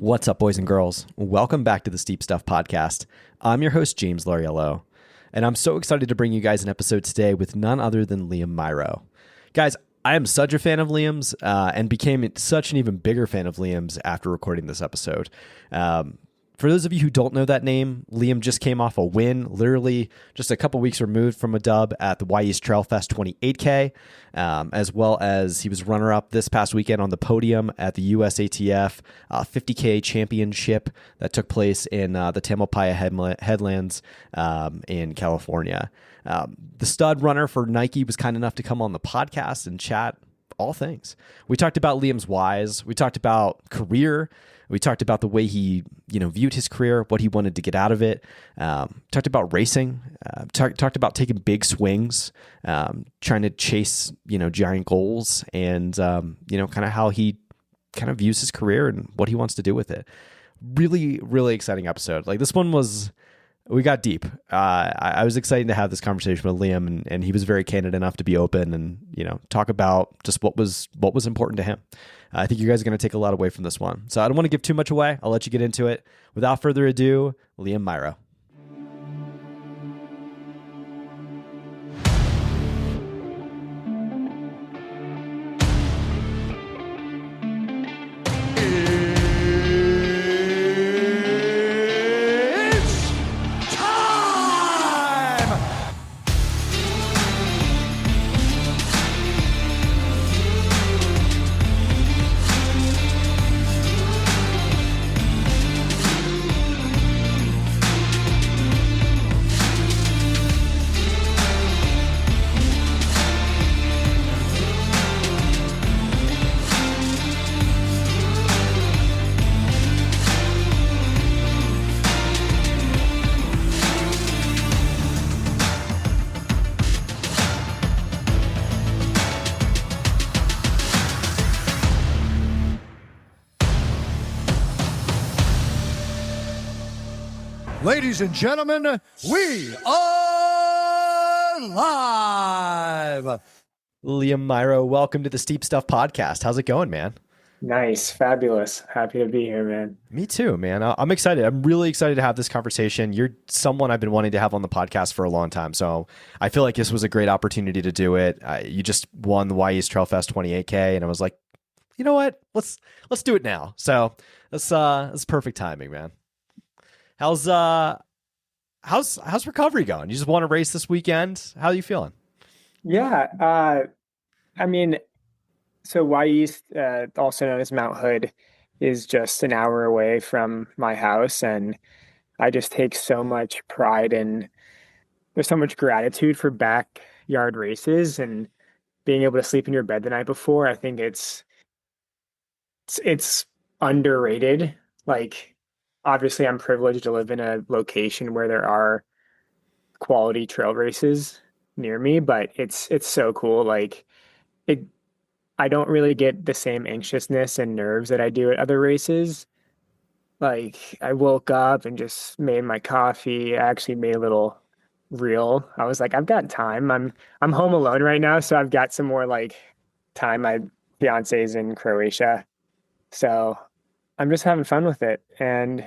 What's up, boys and girls? Welcome back to the Steep Stuff Podcast. I'm your host, James Lariello, and I'm so excited to bring you guys an episode today with none other than Liam Meirow. Guys, I am such a fan of Liam's and became such an even bigger fan of Liam's after recording this episode. For those of you who don't know that name, Liam just came off a win, literally just a couple weeks removed from a dub at the Y-East Trail Fest 28K, as well as he was runner-up this past weekend on the podium at the USATF 50K Championship that took place in the Tamalpais Headlands in California. The stud runner for Nike was kind enough to come on the podcast and chat all things. We talked about Liam's whys. We talked about career. We talked about the way he, viewed his career, what he wanted to get out of it. Talked about racing. Talked about taking big swings, trying to chase, giant goals, and kind of how he kind of views his career and what he wants to do with it. Really, really exciting episode. Like this one we got deep. I was excited to have this conversation with Liam, and he was very candid enough to be open and talk about just what was important to him. I think you guys are going to take a lot away from this one. So I don't want to give too much away. I'll let you get into it. Without further ado, Liam Meirow. Ladies and gentlemen, we are live. Liam Meirow, welcome to the Steep Stuff Podcast. How's it going, man? Nice. Fabulous. Happy to be here, man. Me too, man. I'm excited. I'm really excited to have this conversation. You're someone I've been wanting to have on the podcast for a long time, so I feel like this was a great opportunity to do it. You just won the Y-East Trail Fest 28K, and I was like, you know what? Let's do it now. So that's perfect timing, man. How's recovery going? You just want to race this weekend? How are you feeling? Yeah. So Y-East, also known as Mount Hood, is just an hour away from my house. And I just take so much pride and there's so much gratitude for backyard races and being able to sleep in your bed the night before. I think it's underrated. Like, obviously, I'm privileged to live in a location where there are quality trail races near me, but it's so cool. Like, I don't really get the same anxiousness and nerves that I do at other races. Like, I woke up and just made my coffee. I actually made a little reel. I was like, I've got time. I'm home alone right now, so I've got some more like time. My fiance's in Croatia, so I'm just having fun with it. And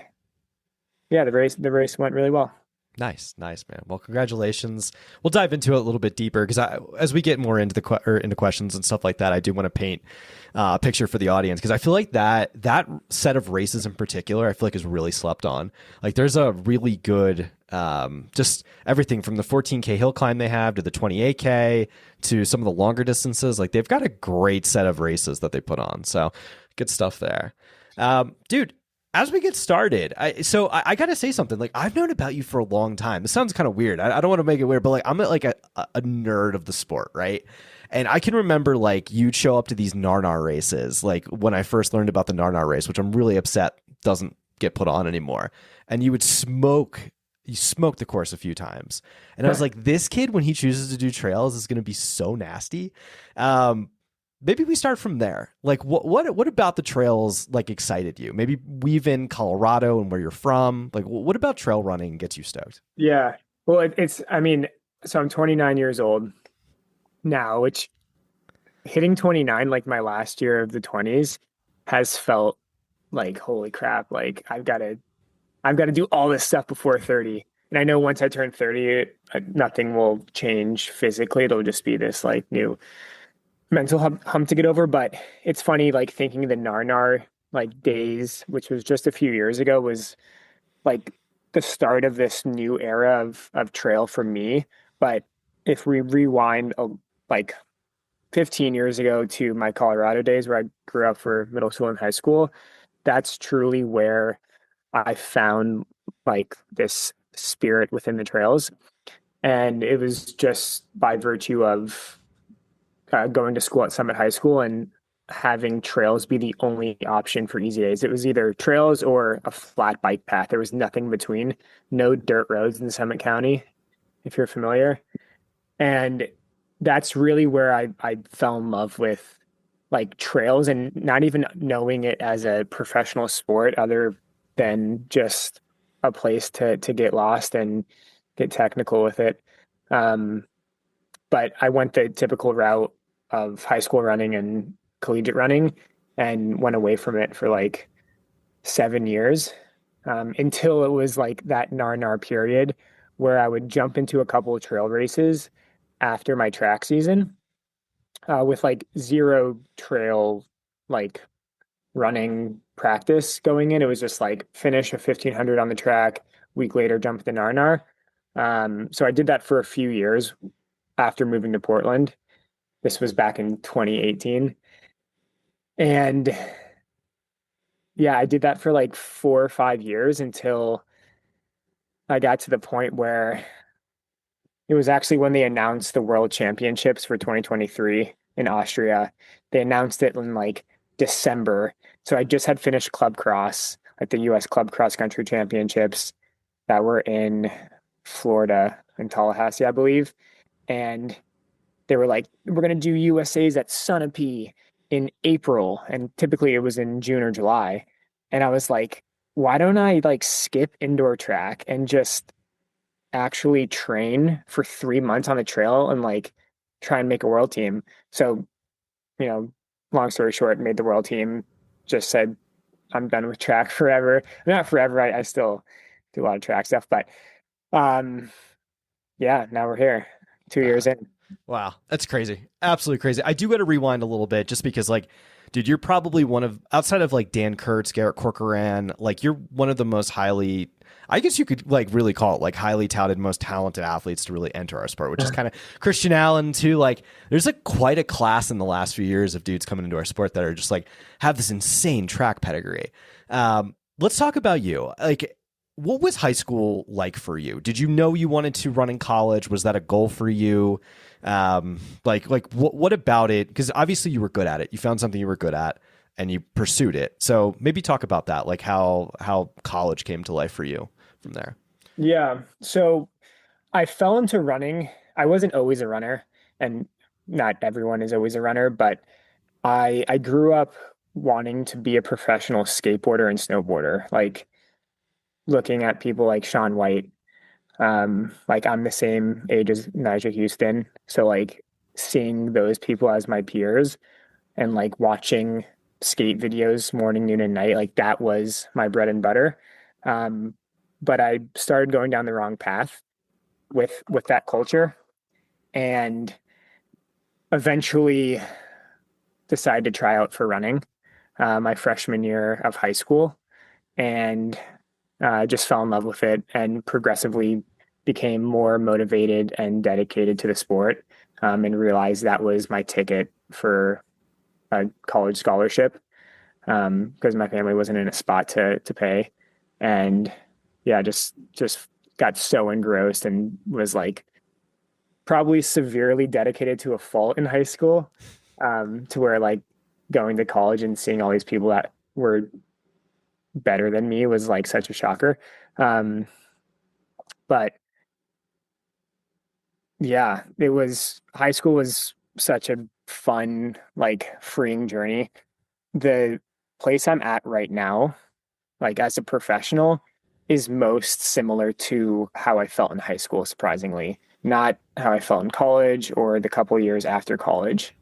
yeah, the race went really well. Nice, man. Well, congratulations. We'll dive into it a little bit deeper because as we get more into into questions and stuff like that, I do want to paint a picture for the audience because I feel like that set of races in particular, I feel like is really slept on. Like there's a really good, just everything from the 14K hill climb they have to the 28K to some of the longer distances. Like they've got a great set of races that they put on. So good stuff there. Dude, as we get started, I got to say something. Like, I've known about you for a long time. This sounds kind of weird. I don't want to make it weird, but like, I'm like a nerd of the sport, right? And I can remember like you'd show up to these Narnar races, like when I first learned about the Narnar race, which I'm really upset doesn't get put on anymore. And you smoked the course a few times. And I was like, this kid, when he chooses to do trails, is going to be so nasty. Maybe we start from there. Like, what about the trails like excited you? Maybe weave in Colorado and where you're from. Like, what about trail running gets you stoked? Yeah, well, so I'm 29 years old now, which hitting 29, like my last year of the 20s, has felt like, holy crap, like I've got to do all this stuff before 30. And I know once I turn 30, nothing will change physically. It'll just be this like new mental hump to get over. But it's funny, like thinking the Narnar like days, which was just a few years ago, was like the start of this new era of trail for me. But if we rewind like 15 years ago to my Colorado days where I grew up for middle school and high school, that's truly where I found like this spirit within the trails. And it was just by virtue of going to school at Summit High School and having trails be the only option for easy days. It was either trails or a flat bike path. There was nothing between, no dirt roads in Summit County, if you're familiar. And that's really where I fell in love with like trails and not even knowing it as a professional sport other than just a place to get lost and get technical with it. Um, but I went the typical route of high school running and collegiate running and went away from it for like 7 years until it was like that nar period where I would jump into a couple of trail races after my track season with like zero trail like running practice going in. It was just like finish a 1500 on the track, week later jump the Narnar. So I did that for a few years after moving to Portland. This was back in 2018. And yeah, I did that for like 4 or 5 years until I got to the point where it was actually when they announced the World Championships for 2023 in Austria. They announced it in like December. So I just had finished Club Cross, like the US Club Cross Country Championships that were in Florida, in Tallahassee, I believe. And they were like, we're going to do USA's at Sunapee in April. And typically it was in June or July. And I was like, why don't I like skip indoor track and just actually train for 3 months on the trail and like try and make a world team? So, you know, long story short, made the world team, just said, I'm done with track forever. Not forever. I still do a lot of track stuff, but um, yeah, now we're here 2 years in. Wow, that's crazy. Absolutely crazy. I do got to rewind a little bit just because, like, dude, you're probably one of, outside of like Dan Kurtz, Garrett Corcoran, like you're one of the most highly, I guess you could like really call it like highly touted, most talented athletes to really enter our sport, which is kind of Christian Allen too. Like there's like quite a class in the last few years of dudes coming into our sport that are just like have this insane track pedigree. Let's talk about you. Like, what was high school like for you? Did you know you wanted to run in college? Was that a goal for you? What about it? Because obviously you were good at it. You found something you were good at and you pursued it. So maybe talk about that, like how college came to life for you from there. Yeah. So I fell into running. I wasn't always a runner, and not everyone is always a runner, but I grew up wanting to be a professional skateboarder and snowboarder, like looking at people like Shaun White. Like I'm the same age as Nigel Houston. So like seeing those people as my peers and like watching skate videos morning, noon, and night, like that was my bread and butter. Um, but I started going down the wrong path with that culture and eventually decided to try out for running my freshman year of high school and just fell in love with it and progressively became more motivated and dedicated to the sport and realized that was my ticket for a college scholarship because my family wasn't in a spot to pay. And yeah, just got so engrossed and was like probably severely dedicated to a fault in high school to where like going to college and seeing all these people that were better than me was like such a shocker. But yeah, it was high school was such a fun, like freeing journey. The place I'm at right now, like as a professional, is most similar to how I felt in high school, surprisingly, not how I felt in college or the couple years after college.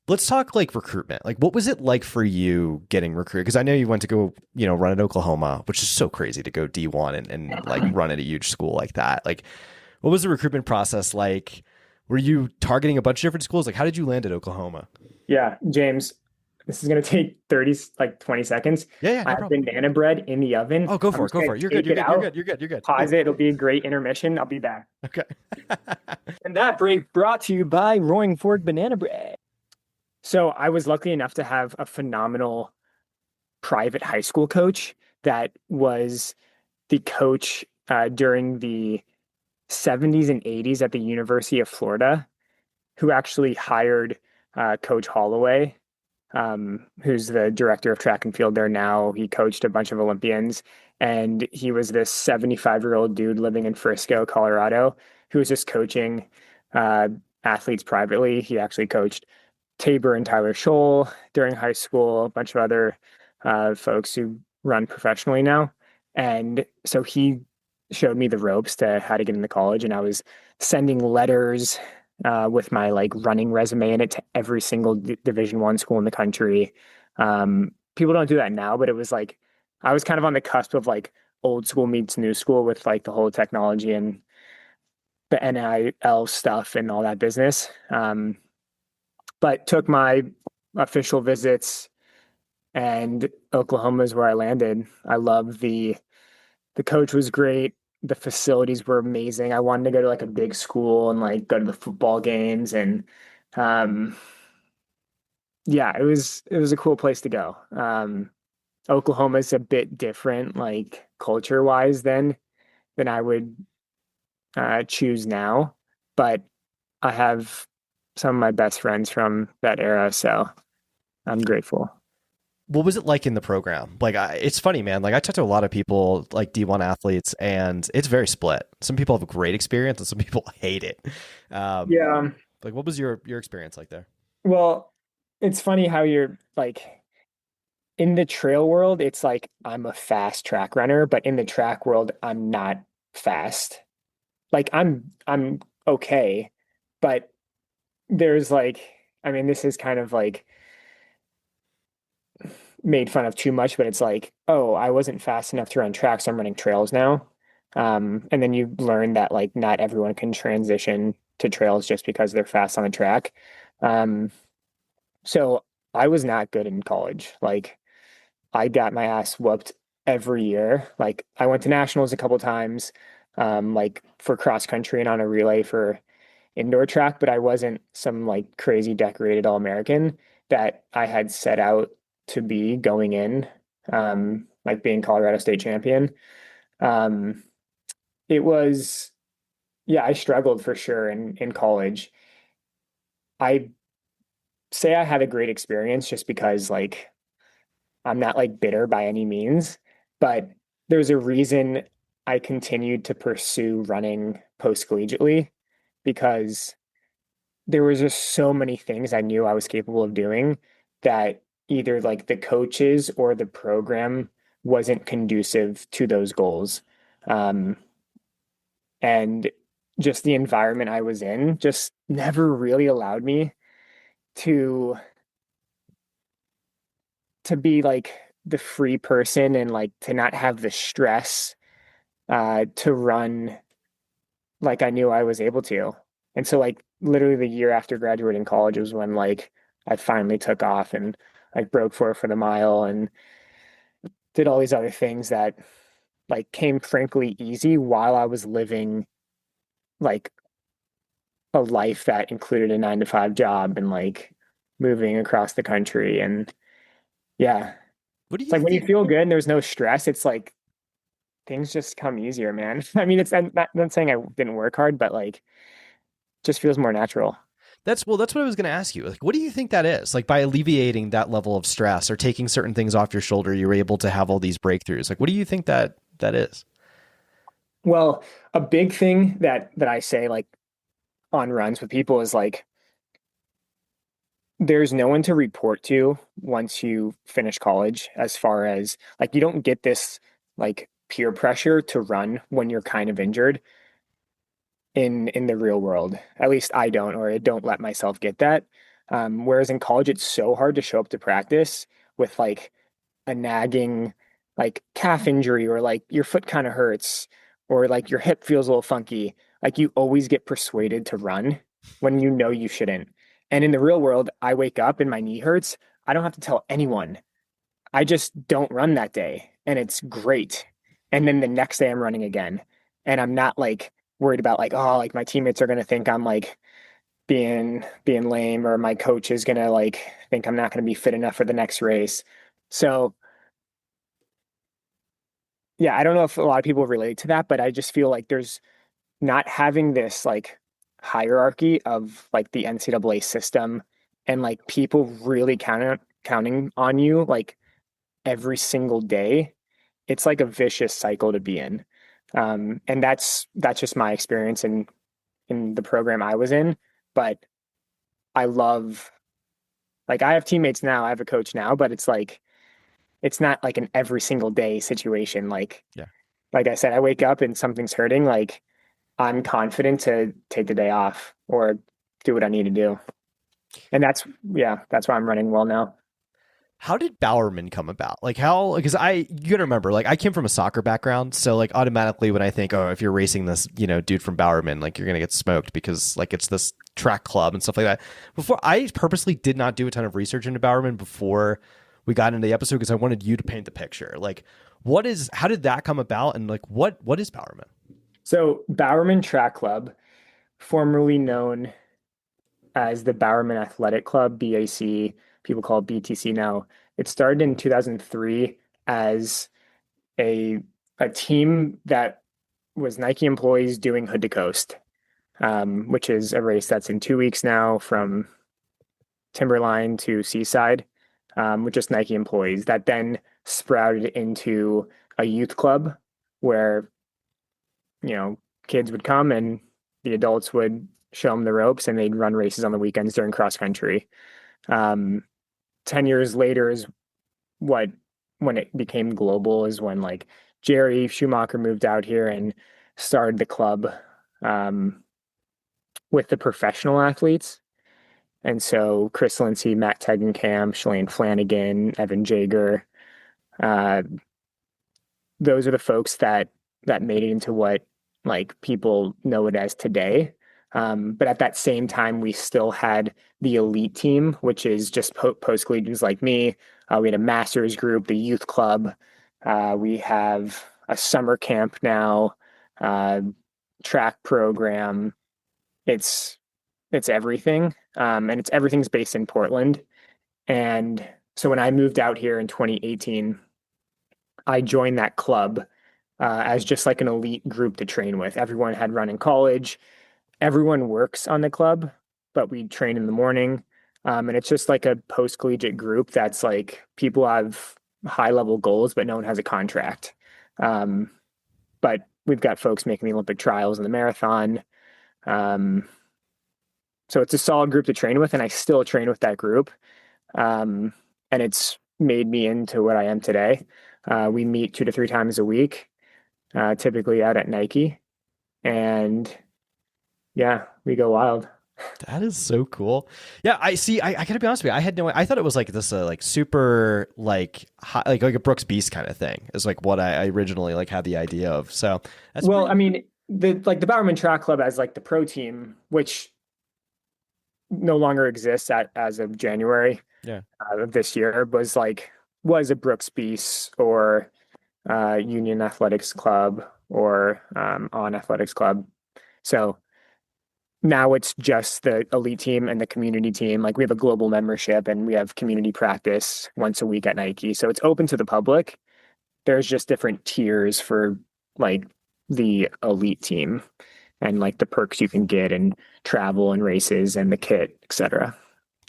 Let's talk like recruitment. Like, what was it like for you getting recruited? Because I know you went to go, run at Oklahoma, which is so crazy to go D1 and like run at a huge school like that. Like, what was the recruitment process like? Were you targeting a bunch of different schools? Like, how did you land at Oklahoma? Yeah, James, this is going to take 30, like 20 seconds. Yeah, I no have problem. banana bread in the oven. Oh, go I'm for it. just Go going for it. to You're good. take You're it good. You're out, good. You're good. You're good. pause it. It'll be a great intermission. I'll be back. Okay. And that break brought to you by Roaring Fork Banana Bread. So I was lucky enough to have a phenomenal private high school coach that was the coach during the 70s and 80s at the University of Florida, who actually hired Coach Holloway, who's the director of track and field there now. He coached a bunch of Olympians, and he was this 75-year-old dude living in Frisco, Colorado, who was just coaching uh, athletes privately. He actually coached Tabor and Tyler Scholl during high school, a bunch of other folks who run professionally now. And so he showed me the ropes to how to get into college, and I was sending letters with my like running resume in it to every single Division I school in the country. People don't do that now, but it was like I was kind of on the cusp of like old school meets new school with like the whole technology and the NIL stuff and all that business. But took my official visits, and Oklahoma is where I landed. I love the coach was great. The facilities were amazing. I wanted to go to like a big school and like go to the football games, and um yeah, it was a cool place to go. Oklahoma's a bit different like culture wise than I would choose now, but I have some of my best friends from that era, so I'm grateful. What was it like in the program? Like, it's funny, man. Like, I talk to a lot of people, like D1 athletes, and it's very split. Some people have a great experience, and some people hate it. Um, Yeah. like, what was your experience like there? Well, it's funny how you're like in the trail world, it's like I'm a fast track runner, but in the track world, I'm not fast. Like I'm okay, but there's like I mean, this is kind of like made fun of too much, but it's like, oh, I wasn't fast enough to run tracks, so I'm running trails now. And then you learn that like not everyone can transition to trails just because they're fast on the track. Um, so I was not good in college. Like I got my ass whooped every year. Like I went to nationals a couple times, like for cross country and on a relay for indoor track, but I wasn't some like crazy decorated All-American that I had set out to be going in, like being Colorado State champion. Um, it was, yeah, I struggled for sure in college. I say I had a great experience just because like I'm not like bitter by any means, but there's a reason I continued to pursue running post-collegiately because there was just so many things I knew I was capable of doing that either like the coaches or the program wasn't conducive to those goals. Um, and just the environment I was in just never really allowed me to be like the free person and like to not have the stress to run like I knew I was able to. And so like literally the year after graduating college was when like I finally took off and like broke for the mile and did all these other things that like came frankly easy while I was living like a life that included a 9 to 5 job and like moving across the country. And yeah, What do it's you like when you think? feel good and there's no stress, it's like things just come easier, man. I mean, I'm not saying I didn't work hard, but like just feels more natural. That's what I was going to ask you. Like, what do you think that is? Like, by alleviating that level of stress or taking certain things off your shoulder, you're able to have all these breakthroughs. Like, what do you think that is? Well, a big thing that I say like on runs with people is like there's no one to report to once you finish college as far as like you don't get this like peer pressure to run when you're kind of injured in the real world. At least I don't, or I don't let myself get that. Whereas in college, it's so hard to show up to practice with like a nagging like calf injury or like your foot kind of hurts or like your hip feels a little funky. Like you always get persuaded to run when you know you shouldn't. And in the real world, I wake up and my knee hurts. I don't have to tell anyone. I just don't run that day and it's great. And then the next day I'm running again. And I'm not like worried about like, oh, like my teammates are gonna think I'm like being lame or my coach is gonna like think I'm not gonna be fit enough for the next race. So yeah, I don't know if a lot of people relate to that, but I just feel like there's not having this like hierarchy of like the NCAA system and like people really counting on you like every single day. It's like a vicious cycle to be in. And that's just my experience in the program I was in. But I love like I have teammates now, I have a coach now, but it's like it's not like an every single day situation. Yeah. Like I said, I wake up and something's hurting, like I'm confident to take the day off or do what I need to do. And that's why I'm running well now. How did Bowerman come about? Like because you gotta remember, like I came from a soccer background. So like automatically when I think, oh, if you're racing this, dude from Bowerman, like you're going to get smoked because like it's this track club and stuff like that. Before I purposely did not do a ton of research into Bowerman before we got into the episode because I wanted you to paint the picture. Like how did that come about? And like, what is Bowerman? So Bowerman Track Club, formerly known as the Bowerman Athletic Club, BAC, people call it BTC now. It started in 2003 as a a team that was Nike employees doing Hood to Coast, which is a race that's in 2 weeks now from Timberline to Seaside, with just Nike employees. That then sprouted into a youth club where kids would come and the adults would show them the ropes and they'd run races on the weekends during cross country. 10 years later is what when it became global is when like Jerry Schumacher moved out here and started the club with the professional athletes. And so Chris Lindsay, Matt Tegenkamp, Shalane Flanagan, Evan Jager, uh, those are the folks that made it into what like people know it as today. But at that same time, we still had the elite team, which is just post-collegians like me. We had a master's group, the youth club. We have a summer camp now, uh, track program. It's it's everything, and everything's based in Portland. And so when I moved out here in 2018, I joined that club as just like an elite group to train with. Everyone had run in college. Everyone works on the club, but we train in the morning. And it's just like a post-collegiate group that's like people have high level goals, but no one has a contract. But we've got folks making the Olympic trials and the marathon. Um, so it's a solid group to train with, and I still train with that group. And it's made me into what I am today. We meet 2 to 3 times a week, typically out at Nike. And yeah, we go wild. That is so cool. Yeah, I see. I gotta be honest with you. I had I thought it was like this, like super, like high, like a Brooks Beast kind of thing. Is like what I originally like had the idea of. So that's Well, pretty... I mean, the Bowerman Track Club as like the pro team, which no longer exists as of January Yeah. of this year, was a Brooks Beast or Union Athletics Club or On Athletics Club. So now it's just the elite team and the community team. Like we have a global membership and we have community practice once a week at Nike. So it's open to the public. There's just different tiers for like the elite team and like the perks you can get and travel and races and the kit, etc.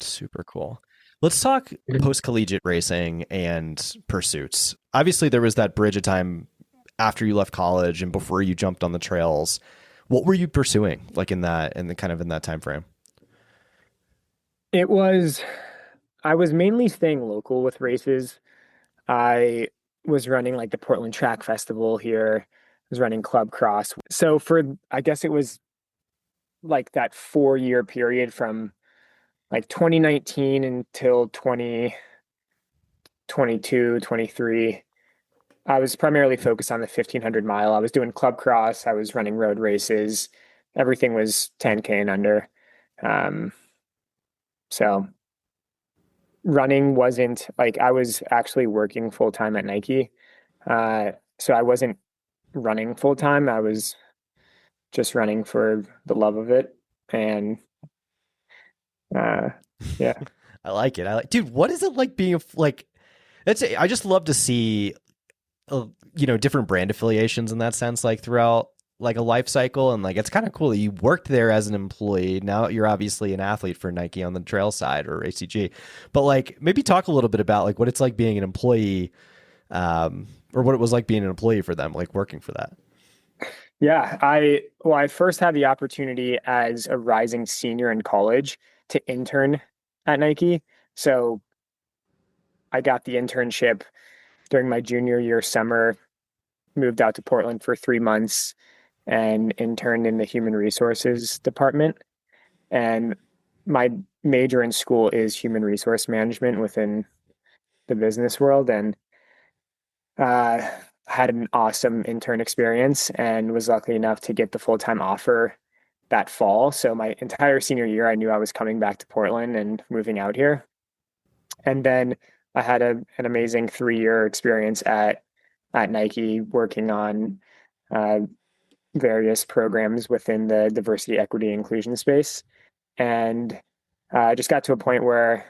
Super cool. Let's talk post-collegiate racing and pursuits. Obviously, there was that bridge of time after you left college and before you jumped on the trails. What were you pursuing, like in that time frame? It was, I was mainly staying local with races. I was running like the Portland Track Festival here. I was running Club Cross. So I guess it was like that 4 year period from like 2019 until 2022, 23. I was primarily focused on the 1500 mile. I was doing club cross, I was running road races. Everything was 10K and under. Um, so running wasn't like I was actually working full time at Nike. So I wasn't running full time. I was just running for the love of it. And uh, yeah. I like it. I like, dude. What is it like being like? That's. I just love to see, different brand affiliations in that sense, like throughout like a life cycle, and like it's kind of cool that you worked there as an employee. Now you're obviously an athlete for Nike on the trail side or ACG, but like maybe talk a little bit about like what it's like being an employee, or what it was like being an employee for them, like working for that. Yeah, I first had the opportunity as a rising senior in college to intern at Nike. So I got the internship during my junior year summer, moved out to Portland for 3 months and interned in the human resources department. And my major in school is human resource management within the business world. And uh, had an awesome intern experience and was lucky enough to get the full-time offer that fall. So my entire senior year, I knew I was coming back to Portland and moving out here. And then I had an amazing 3 year experience at Nike working on uh, various programs within the diversity, equity, inclusion space. And I just got to a point where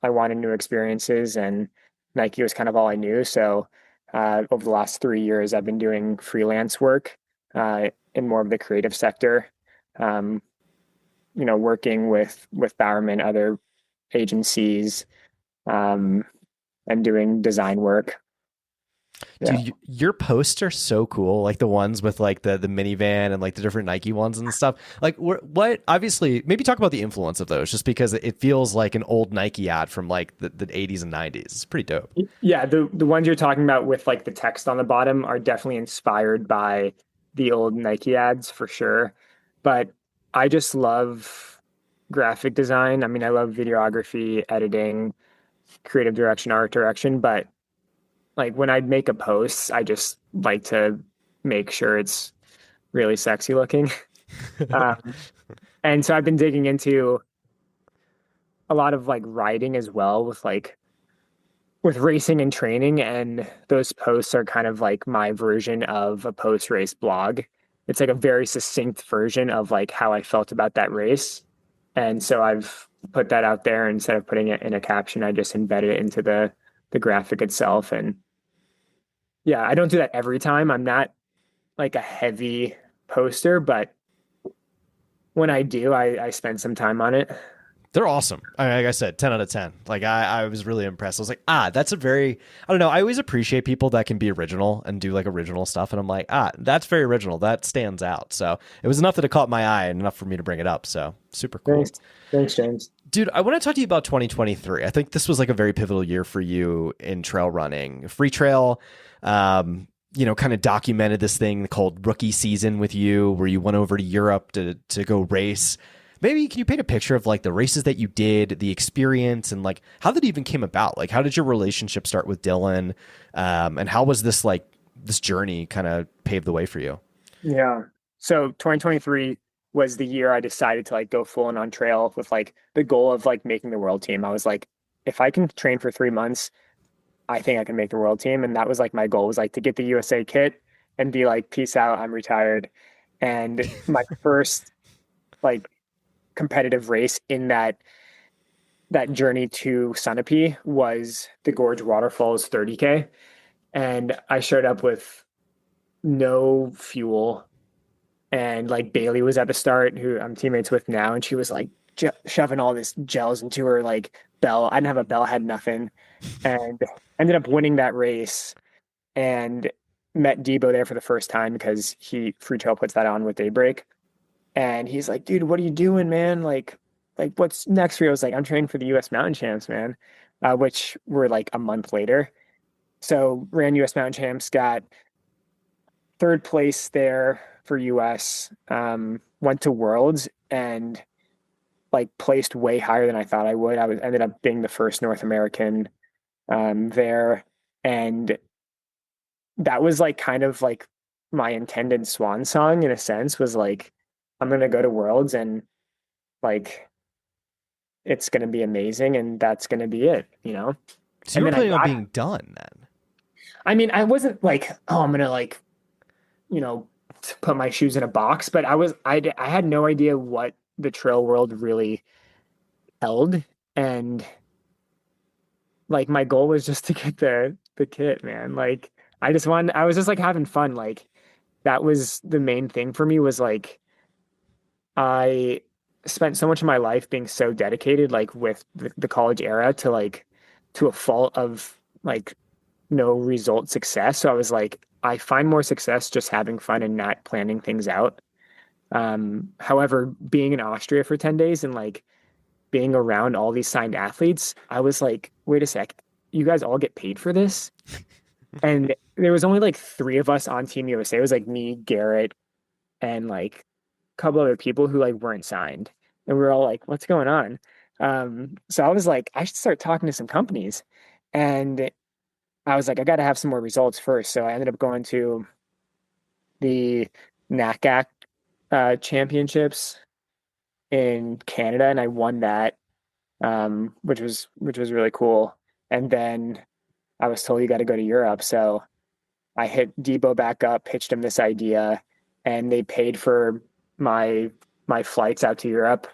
I wanted new experiences, and Nike was kind of all I knew. So over the last 3 years, I've been doing freelance work in more of the creative sector. Um, working with Bowerman, other agencies, um, and doing design work. Yeah. Dude, your posts are so cool. Like the ones with like the minivan and like the different Nike ones and stuff. Like what obviously maybe talk about the influence of those just because it feels like an old Nike ad from like the 80s and 90s. It's pretty dope. Yeah, the ones you're talking about with like the text on the bottom are definitely inspired by the old Nike ads for sure. But I just love graphic design. I mean, I love videography, editing, creative direction, art direction, but like when I make a post, I just like to make sure it's really sexy looking. Um, and so I've been digging into a lot of like writing as well with racing and training, and those posts are kind of like my version of a post race blog. It's like a very succinct version of like how I felt about that race. And so I've put that out there. Instead of putting it in a caption, I just embedded it into the graphic itself. And yeah, I don't do that every time. I'm not like a heavy poster, but when I do, I spend some time on it. They're awesome. Like I said, 10 out of 10. Like I was really impressed. I was like, that's a very, I don't know. I always appreciate people that can be original and do like original stuff. And I'm like, that's very original. That stands out. So it was enough that it caught my eye and enough for me to bring it up. So super cool. Thanks, James. Dude, I want to talk to you about 2023. I think this was like a very pivotal year for you in trail running. Free Trail, kind of documented this thing called Rookie Season with you, where you went over to Europe to go race. Maybe can you paint a picture of like the races that you did, the experience, and like how that even came about? Like how did your relationship start with Dylan? And how was this like this journey kind of paved the way for you? Yeah. So 2023 was the year I decided to like go full on trail with like the goal of like making the world team. I was like, if I can train for 3 months, I think I can make the world team. And that was like my goal, was like to get the USA kit and be like, peace out, I'm retired. And my first like competitive race in that journey to Sunapee was the Gorge Waterfalls 30K. And I showed up with no fuel. And like Bailey was at the start, who I'm teammates with now, and she was like shoving all this gels into her like bell. I didn't have a bell, I had nothing, and ended up winning that race. And met Debo there for the first time because Free Trail puts that on with Daybreak. And he's like, dude, what are you doing, man? Like what's next for you? I was like, I'm training for the US Mountain Champs, man, which were like a month later. So ran US Mountain Champs, got third place there for US, went to Worlds, and like placed way higher than I thought I would. I was ended up being the first North American there, and that was like kind of like my intended swan song in a sense. Was like I'm gonna go to Worlds and like it's gonna be amazing, and that's gonna be it, you know. So you And were then I planning on got. being done then. I mean, I wasn't like, oh, I'm gonna like you know put my shoes in a box, but I had no idea what the trail world really held, and like my goal was just to get the kit, man. Like I was just like having fun. Like that was the main thing for me was like I spent so much of my life being so dedicated, like with the college era to like to a fault of like no result success. So I was like, I find more success just having fun and not planning things out. However, being in Austria for 10 days and like being around all these signed athletes, I was like, wait a sec, you guys all get paid for this? And there was only like three of us on Team USA. It was like me, Garrett, and like a couple other people who like weren't signed. And we were all like, what's going on? So I was like, I should start talking to some companies. And I was like, I got to have some more results first. So I ended up going to the NACAC championships in Canada, and I won that, which was really cool. And then I was told you got to go to Europe, so I hit Debo back up, pitched him this idea, and they paid for my my flights out to Europe,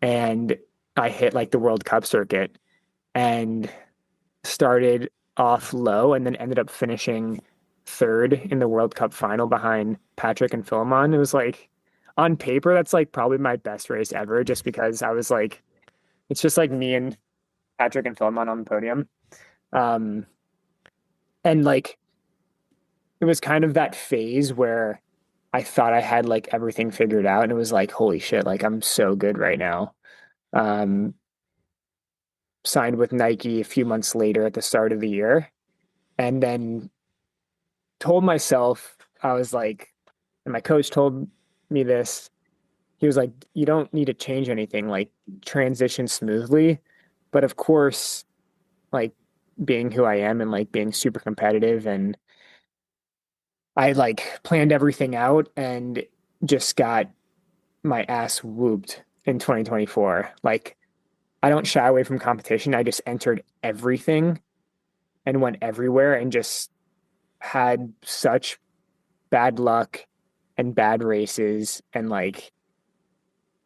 and I hit like the World Cup circuit and started off low, and then ended up finishing third in the World Cup final behind Patrick and Philemon. It was like on paper, that's like probably my best race ever, just because I was like, it's just like me and Patrick and Philemon on the podium. Um, and like it was kind of that phase where I thought I had like everything figured out, and it was like, holy shit, like I'm so good right now. Um, Signed with Nike a few months later at the start of the year, and then told myself, I was like, and my coach told me this. He was like, you don't need to change anything, like transition smoothly. But of course, like being who I am and like being super competitive, and I like planned everything out and just got my ass whooped in 2024. Like I don't shy away from competition. I just entered everything and went everywhere and just had such bad luck and bad races, and like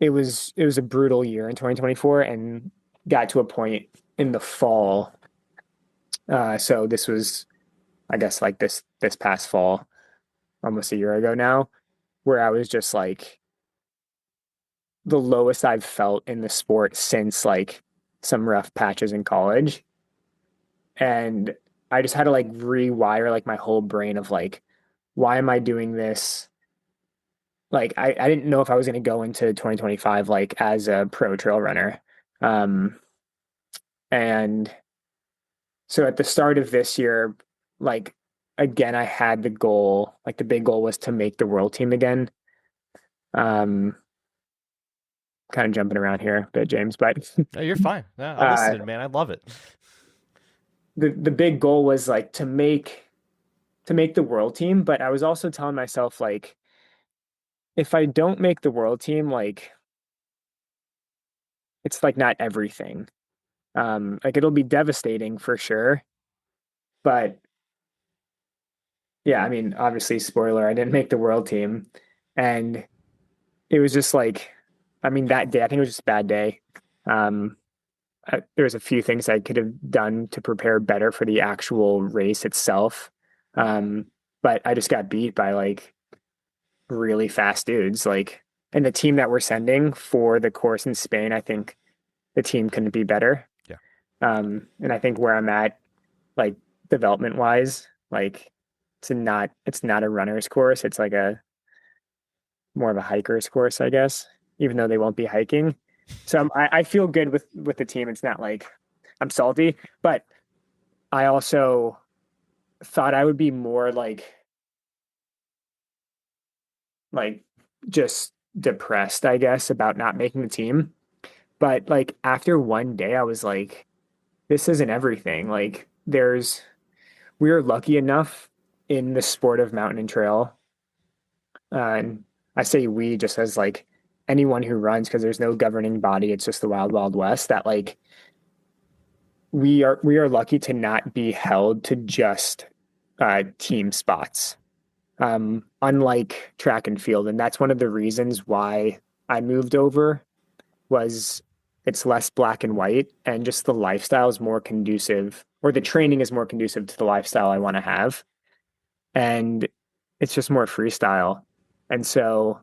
it was a brutal year in 2024, and got to a point in the fall. So this was, I guess, like this past fall, almost a year ago now, where I was just like the lowest I've felt in the sport since like some rough patches in college. And I just had to like rewire like my whole brain of like, why am I doing this? Like I didn't know if I was going to go into 2025 like as a pro trail runner. Um, and so at the start of this year, like again, I had the goal, like the big goal was to make the world team again. Um, Kind of jumping around here a bit, James, but No, you're fine. Yeah, I'm uh, listening, man. I love it. the big goal was like to make the world team. But I was also telling myself like, if I don't make the world team, like it's like not everything. Like it'll be devastating for sure, but yeah, I mean, obviously, spoiler, I didn't make the world team, and it was just like, I mean, that day, I think it was just a bad day. Um, there was a few things I could have done to prepare better for the actual race itself. Um, but I just got beat by like really fast dudes. Like, and the team that we're sending for the course in Spain, I think the team couldn't be better. Yeah. And I think where I'm at, like development wise, like it's not a runner's course. It's like a more of a hiker's course, I guess, even though they won't be hiking. So I feel good with the team. It's not like I'm salty, but I also thought I would be more like just depressed, I guess, about not making the team. But like after one day, I was like, this isn't everything. Like we are lucky enough in the sport of mountain and trail. And I say we just as like anyone who runs, because there's no governing body. It's just the wild, wild west that like we are lucky to not be held to just team spots. Unlike track and field. And that's one of the reasons why I moved over was it's less black and white and just the lifestyle is more conducive or the training is more conducive to the lifestyle I want to have. And it's just more freestyle. And so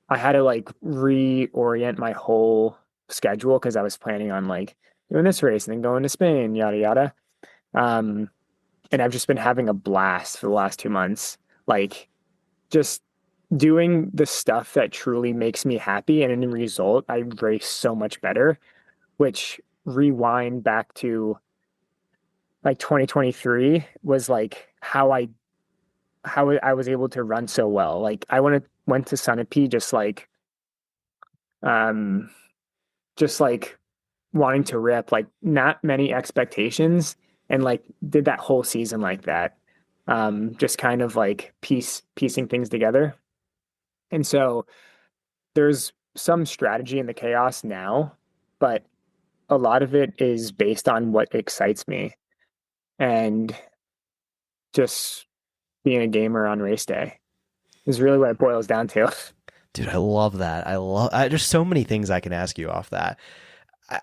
I had to like reorient my whole schedule because I was planning on like doing this race and then going to Spain, yada yada. Um, and I've just been having a blast for the last 2 months, like just doing the stuff that truly makes me happy. And in the result, I race so much better, which rewind back to like 2023 was like how I was able to run so well. Like I went to Sunapee um just like wanting to rip, like not many expectations, and like did that whole season like that. Just kind of like piecing things together. And so there's some strategy in the chaos now, but a lot of it is based on what excites me and just being a gamer on race day is really what it boils down to. Dude, I love that. There's so many things I can ask you off that.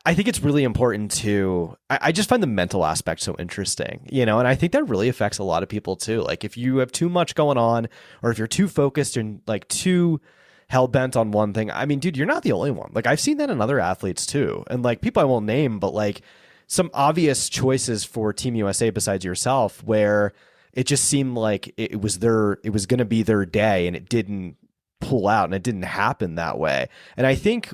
I think it's really important to, I just find the mental aspect so interesting, and I think that really affects a lot of people too. Like if you have too much going on or if you're too focused and like too hell bent on one thing, I mean, dude, you're not the only one. Like I've seen that in other athletes too. And like people I won't name, but like some obvious choices for Team USA besides yourself, where it just seemed like it was going to be their day and it didn't pull out and it didn't happen that way. And I think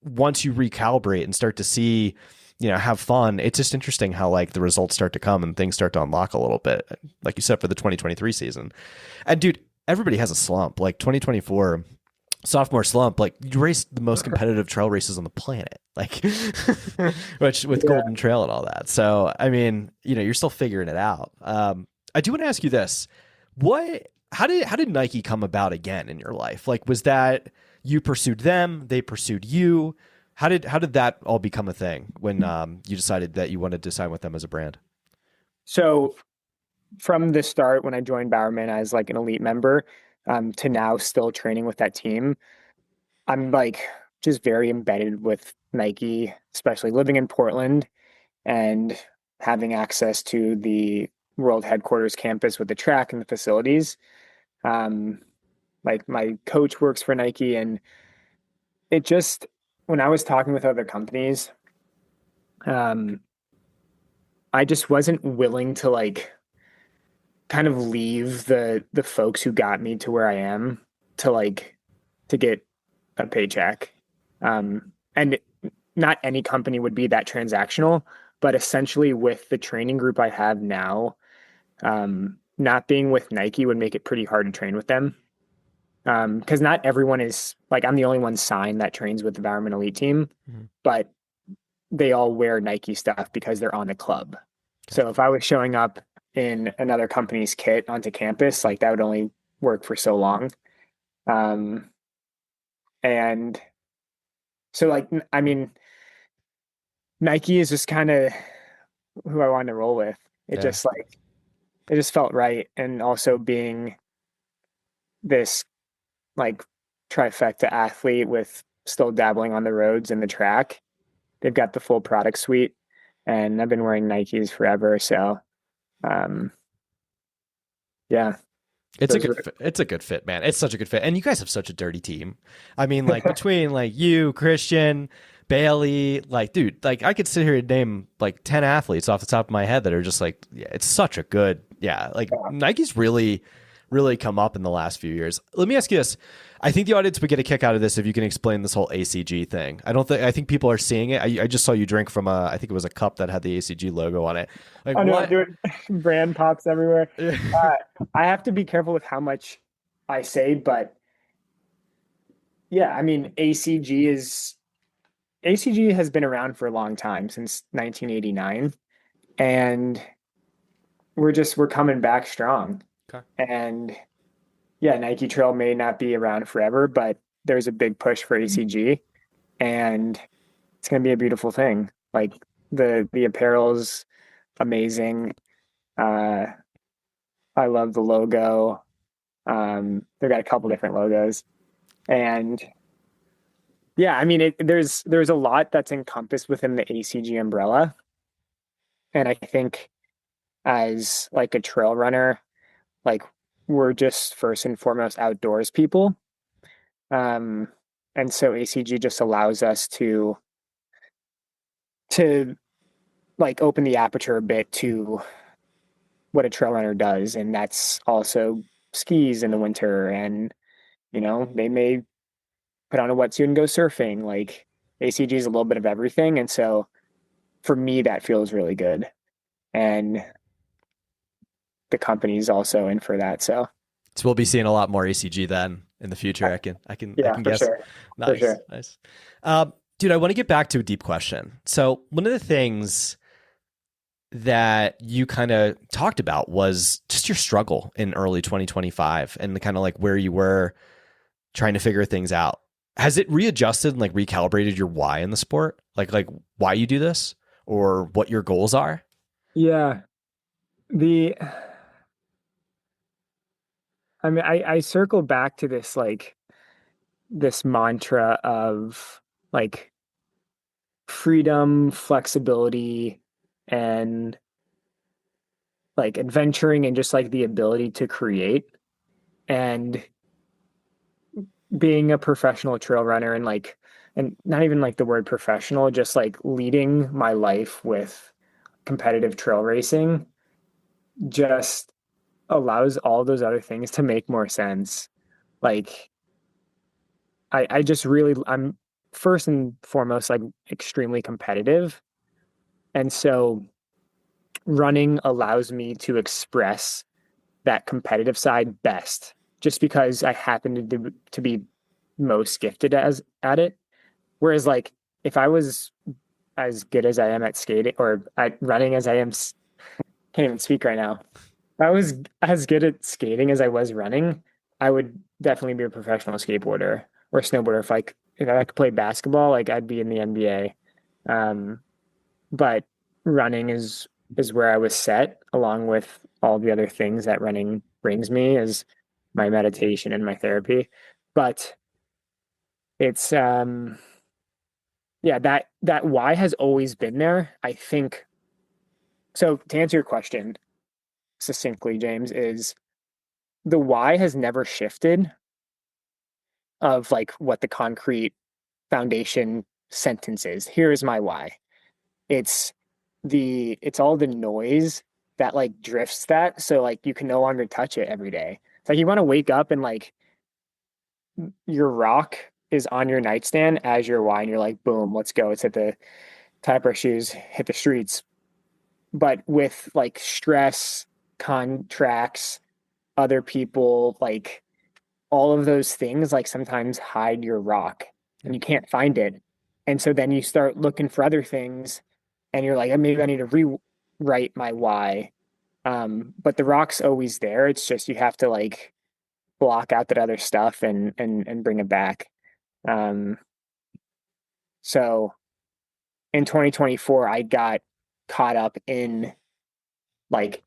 once you recalibrate and start to see, have fun, it's just interesting how like the results start to come and things start to unlock a little bit, like you said, for the 2023 season. And dude, everybody has a slump. Like 2024 sophomore slump, like you raced the most competitive trail races on the planet, like which with Golden Trail and all that. So, I mean, you're still figuring it out. I do want to ask you this. How did Nike come about again in your life? Like, was that you pursued them, they pursued you? How did that all become a thing when you decided that you wanted to sign with them as a brand? So from the start, when I joined Bowerman as like an elite member, to now still training with that team, I'm like just very embedded with Nike, especially living in Portland and having access to the world headquarters campus with the track and the facilities. Like my coach works for Nike, and it just, when I was talking with other companies, I just wasn't willing to like kind of leave the folks who got me to where I am to get a paycheck. And not any company would be that transactional, but essentially with the training group I have now, not being with Nike would make it pretty hard to train with them. Because not everyone is like, I'm the only one signed that trains with the Bowerman Elite team, but they all wear Nike stuff because they're on the club. So if I was showing up in another company's kit onto campus, like that would only work for so long. And so like, I mean, Nike is just kind of who I wanted to roll with. It just felt right. And also being this like trifecta athlete with still dabbling on the roads and the track, they've got the full product suite, and I've been wearing Nikes forever. So, yeah, It's a good fit, man. It's such a good fit. And you guys have such a dirty team. I mean, like between like you, Christian, Bailey, like, dude, like I could sit here and name like 10 athletes off the top of my head that are just like, yeah, it's such a good, like Nike's really, really come up in the last few years. Let me ask you this. I think the audience would get a kick out of this if you can explain this whole ACG thing. I think people are seeing it. I just saw you drink from I think it was a cup that had the ACG logo on it. Like, what? Dude, brand pops everywhere. I have to be careful with how much I say, but yeah, I mean, ACG is ACG has been around for a long time, since 1989, and we're coming back strong. Okay. And yeah, Nike Trail may not be around forever, but there's a big push for ACG, and it's going to be a beautiful thing. Like the apparel's amazing. Uh, I love the logo. They've got a couple different logos, and yeah, I mean, there's a lot that's encompassed within the ACG umbrella, and I think as like a trail runner, like we're just first and foremost outdoors people. Um, and so ACG just allows us to like open the aperture a bit to what a trail runner does, and that's also skis in the winter, and they may put on a wetsuit and go surfing. Like ACG is a little bit of everything, and so for me that feels really good, and the company's also in for that. So we'll be seeing a lot more ACG then in the future. I can yeah, for guess. sure. Nice, For sure. nice. Dude, I want to get back to a deep question. So one of the things that you kind of talked about was just your struggle in early 2025 and the kind of like where you were trying to figure things out. Has it readjusted and like recalibrated your why in the sport? Like why you do this or what your goals are? Yeah. I mean, I circle back to this, like this mantra of like freedom, flexibility, and like adventuring, and just like the ability to create, and being a professional trail runner, and not even like the word professional, just like leading my life with competitive trail racing just allows all those other things to make more sense. Like I just really, I'm first and foremost like extremely competitive. And so running allows me to express that competitive side best, just because I happen to be most gifted at it. Whereas like if I was as good as I am at skating or at running as I am, can't even speak right now. If I was as good at skating as I was running, I would definitely be a professional skateboarder or snowboarder. If I could play basketball, like I'd be in the NBA. Um, but running is where I was set, along with all the other things that running brings me, as my meditation and my therapy. But it's yeah, that why has always been there. I think so. To answer your question succinctly, James, is the why has never shifted of like what the concrete foundation sentence is. Here is my why. It's it's all the noise that like drifts that, so like you can no longer touch it every day. It's like you want to wake up and like your rock is on your nightstand as your why, and you're like, boom, let's go. It's at the tie up our shoes, hit the streets. But with like stress, contracts, other people, like all of those things, like sometimes hide your rock and you can't find it. And so then you start looking for other things, and you're like, maybe I need to rewrite my why. But the rock's always there. It's just you have to like block out that other stuff and bring it back. Um, so in 2024, I got caught up in like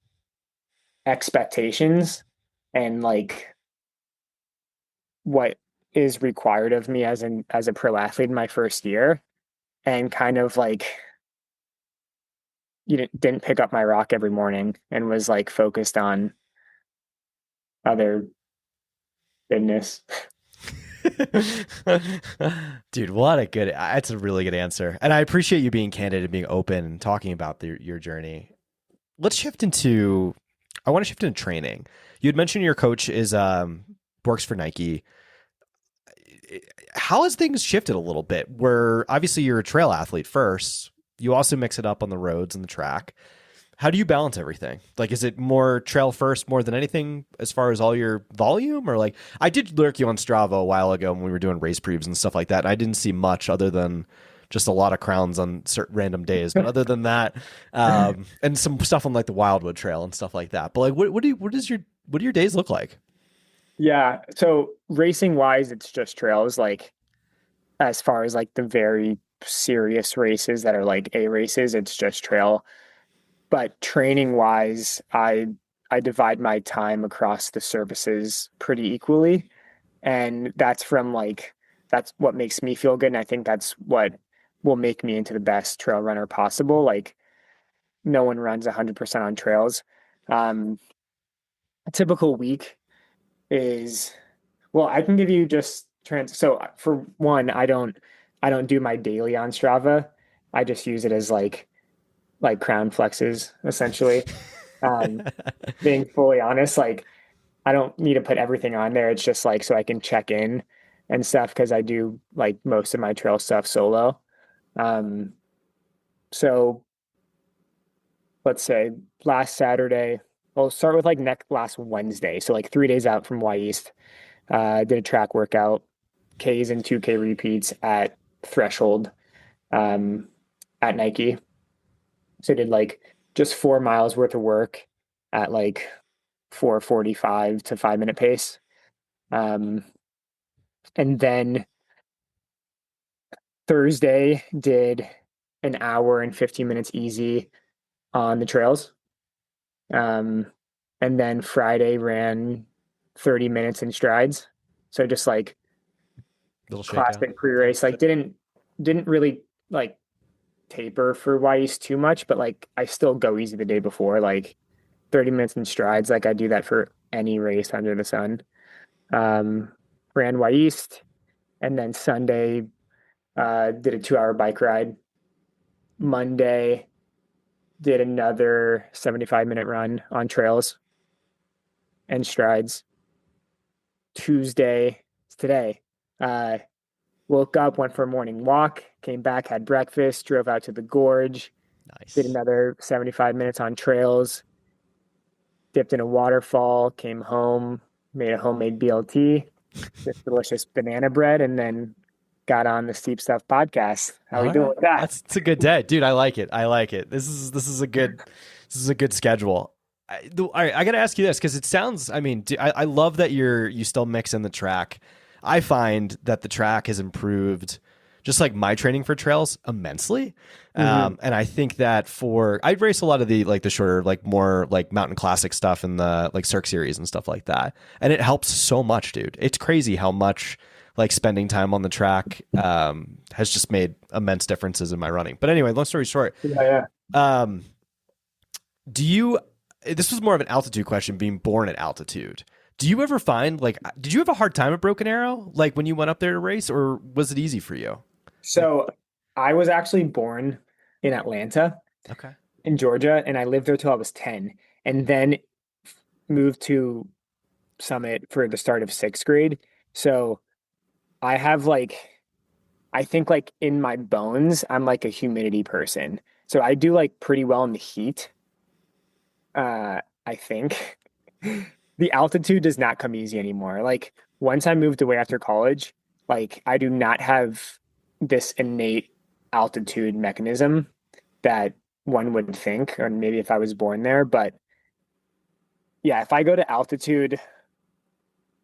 expectations and like what is required of me as a pro athlete in my first year, and kind of like didn't pick up my rock every morning and was like focused on other business. Dude, that's a really good answer. And I appreciate you being candid and being open and talking about your journey. I want to shift into training. You had mentioned your coach is works for Nike. How has things shifted a little bit? Where obviously you're a trail athlete first, you also mix it up on the roads and the track. How do you balance everything? Like, is it more trail first more than anything as far as all your volume? Or like, I did lurk you on Strava a while ago when we were doing race previews and stuff like that, and I didn't see much other than just a lot of crowns on certain random days. But other than that, and some stuff on like the Wildwood Trail and stuff like that. But like, what do your days look like? Yeah. So racing wise, it's just trails. Like as far as like the very serious races that are like A races, it's just trail. But training wise, I divide my time across the services pretty equally. And that's what makes me feel good. And I think that's what will make me into the best trail runner possible. Like no one runs 100% on trails. A typical week is, well, I can give you just so for one, I don't do my daily on Strava. I just use it as like crown flexes essentially. Um, Being fully honest, like I don't need to put everything on there. It's just like so I can check in and stuff because I do like most of my trail stuff solo. Um, so let's say last Saturday, we'll start with like next last Wednesday. So like 3 days out from Y East, did a track workout, Ks and 2K repeats at Threshold, at Nike. So I did like just 4 miles worth of work at like 4:45 to 5 minute pace. Um, and then Thursday did an hour and 15 minutes easy on the trails. Um, and then Friday ran 30 minutes in strides. So just like Little classic shakeout. pre-race, like didn't really like taper for Y East too much, but like I still go easy the day before, like 30 minutes in strides. Like I do that for any race under the sun. Ran Y East, and then Sunday did a 2 hour bike ride. Monday did another 75-minute run on trails and strides. Tuesday, today, woke up, went for a morning walk, came back, had breakfast, drove out to the gorge, Nice. did another 75 minutes on trails, dipped in a waterfall, came home, made a homemade BLT, this delicious banana bread, and then got on the Steep Stuff podcast. How we doing with that? It's a good day, dude. I like it. I like it. This is a good schedule. All right, I got to ask you this because it sounds. I mean, I love that you still mix in the track. I find that the track has improved, just like my training for trails immensely. And I think that I race a lot of the shorter, like more like mountain classic stuff in the like Cirque series and stuff like that. And it helps so much, dude. It's crazy how much like spending time on the track has just made immense differences in my running. But anyway, long story short, Yeah. This was more of an altitude question, being born at altitude. Do you ever find did you have a hard time at Broken Arrow, like when you went up there to race, or was it easy for you? So I was actually born in Atlanta, Okay. in Georgia, and I lived there till I was 10, and then moved to Summit for the start of 6th grade. So I have I think like in my bones, I'm like a humidity person. So I do like pretty well in the heat. I think the altitude does not come easy anymore. Like once I moved away after college, like I do not have this innate altitude mechanism that one would think, or maybe if I was born there. But yeah, if I go to altitude,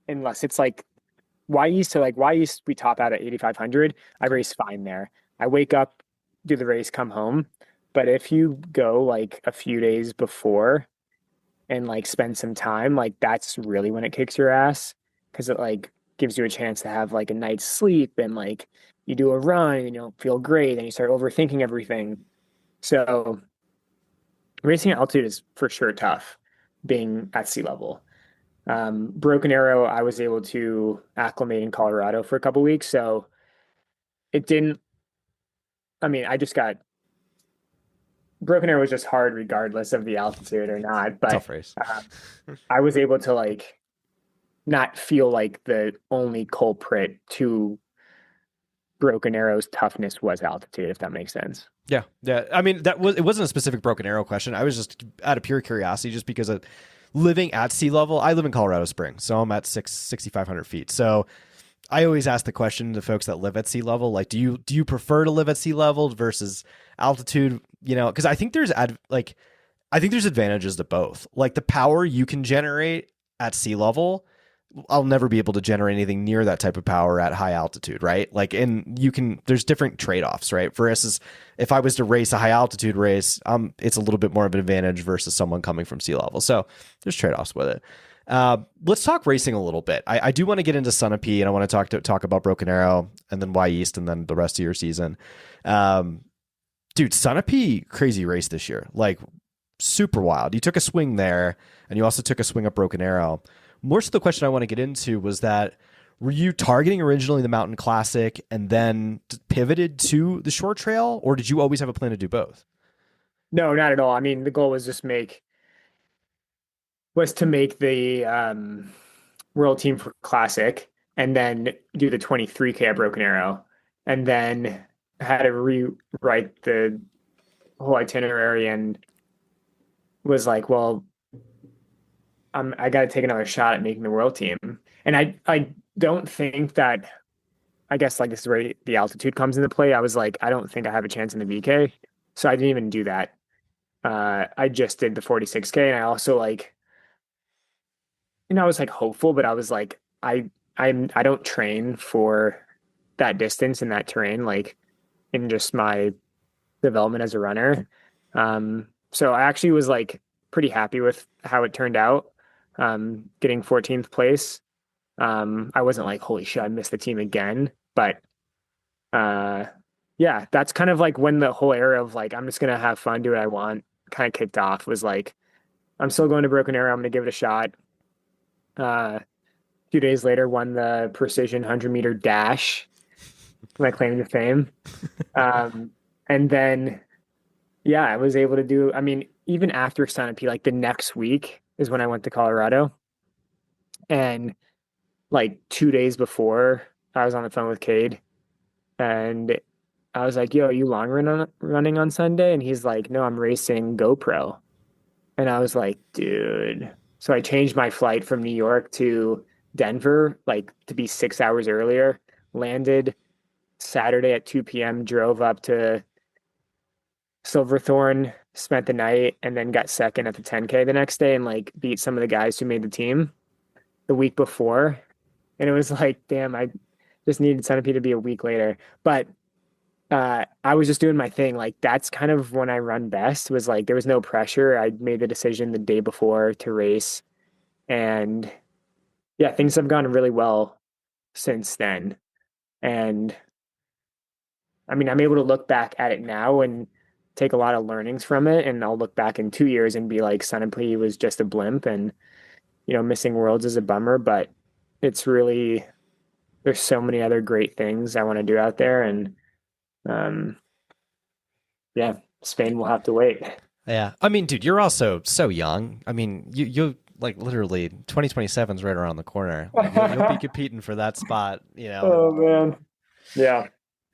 unless it's like Y East, so like Y East, we top out at 8,500. I race fine there. I wake up, do the race, come home. But if you go like a few days before and like spend some time, like that's really when it kicks your ass, because it like gives you a chance to have like a night's sleep, and like you do a run and you don't feel great and you start overthinking everything. So racing at altitude is for sure tough, being at sea level. Broken Arrow, I was able to acclimate in Colorado for a couple weeks, so it didn't. I mean, I just got Broken Arrow was just hard regardless of the altitude or not. But Tough race. I was able to like not feel like the only culprit to Broken Arrow's toughness was altitude, if that makes sense. Yeah. I mean, it wasn't a specific Broken Arrow question. I was just out of pure curiosity, just because living at sea level. I live in Colorado Springs, so I'm at 6,500 feet. So I always ask the question to folks that live at sea level, like, do you prefer to live at sea level versus altitude? You know, because I think there's advantages to both. Like the power you can generate at sea level, I'll never be able to generate anything near that type of power at high altitude, right? Like, and there's different trade-offs, right? For us, if I was to race a high altitude race, it's a little bit more of an advantage versus someone coming from sea level. So there's trade-offs with it. Let's talk racing a little bit. I do want to get into Sunapee, and I want to talk about Broken Arrow and then Y East and then the rest of your season. Dude, Sunapee, crazy race this year. Like, super wild. You took a swing there, and you also took a swing up Broken Arrow. More so the question I want to get into was that, were you targeting originally the Mountain Classic and then pivoted to the short trail, or did you always have a plan to do both? No, not at all. I mean, the goal was to make the World Team for Classic and then do the 23K at Broken Arrow, and then had to rewrite the whole itinerary and was like, well, I got to take another shot at making the World Team. And I don't think that, I guess like this is where the altitude comes into play. I was like, I don't think I have a chance in the VK. So I didn't even do that. I just did the 46K, and I also like, I was like hopeful, but I was like, I don't train for that distance in that terrain, like in just my development as a runner. So I actually was like pretty happy with how it turned out. Getting 14th place. I wasn't like, holy shit, I missed the team again. But yeah, that's kind of like when the whole era of like, I'm just gonna have fun, do what I want, kind of kicked off. Was like, I'm still going to Broken Arrow, I'm gonna give it a shot. A few days later, won the precision 100-meter dash, my claim to fame. And then, yeah, I was able to do, I mean, even after Sunapee, like the next week is when I went to Colorado. And like 2 days before, I was on the phone with Cade, and I was like, yo, are you running on Sunday? And he's like, no, I'm racing GoPro. And I was like, dude. So I changed my flight from New York to Denver, like to be 6 hours earlier, landed Saturday at 2 p.m., drove up to Silverthorne, spent the night, and then got second at the 10K the next day and like beat some of the guys who made the team the week before. And it was like, damn, I just needed Sunapee to be a week later. But I was just doing my thing. Like that's kind of when I run best, was like there was no pressure. I made the decision the day before to race. And yeah, things have gone really well since then. And I mean, I'm able to look back at it now and take a lot of learnings from it. And I'll look back in 2 years and be like, Sunapee was just a blimp, and, missing Worlds is a bummer, but it's really, there's so many other great things I want to do out there. And yeah, Spain will have to wait. Yeah. I mean, dude, you're also so young. I mean, you like literally 2027 is right around the corner. You'll be competing for that spot, Oh man. Yeah.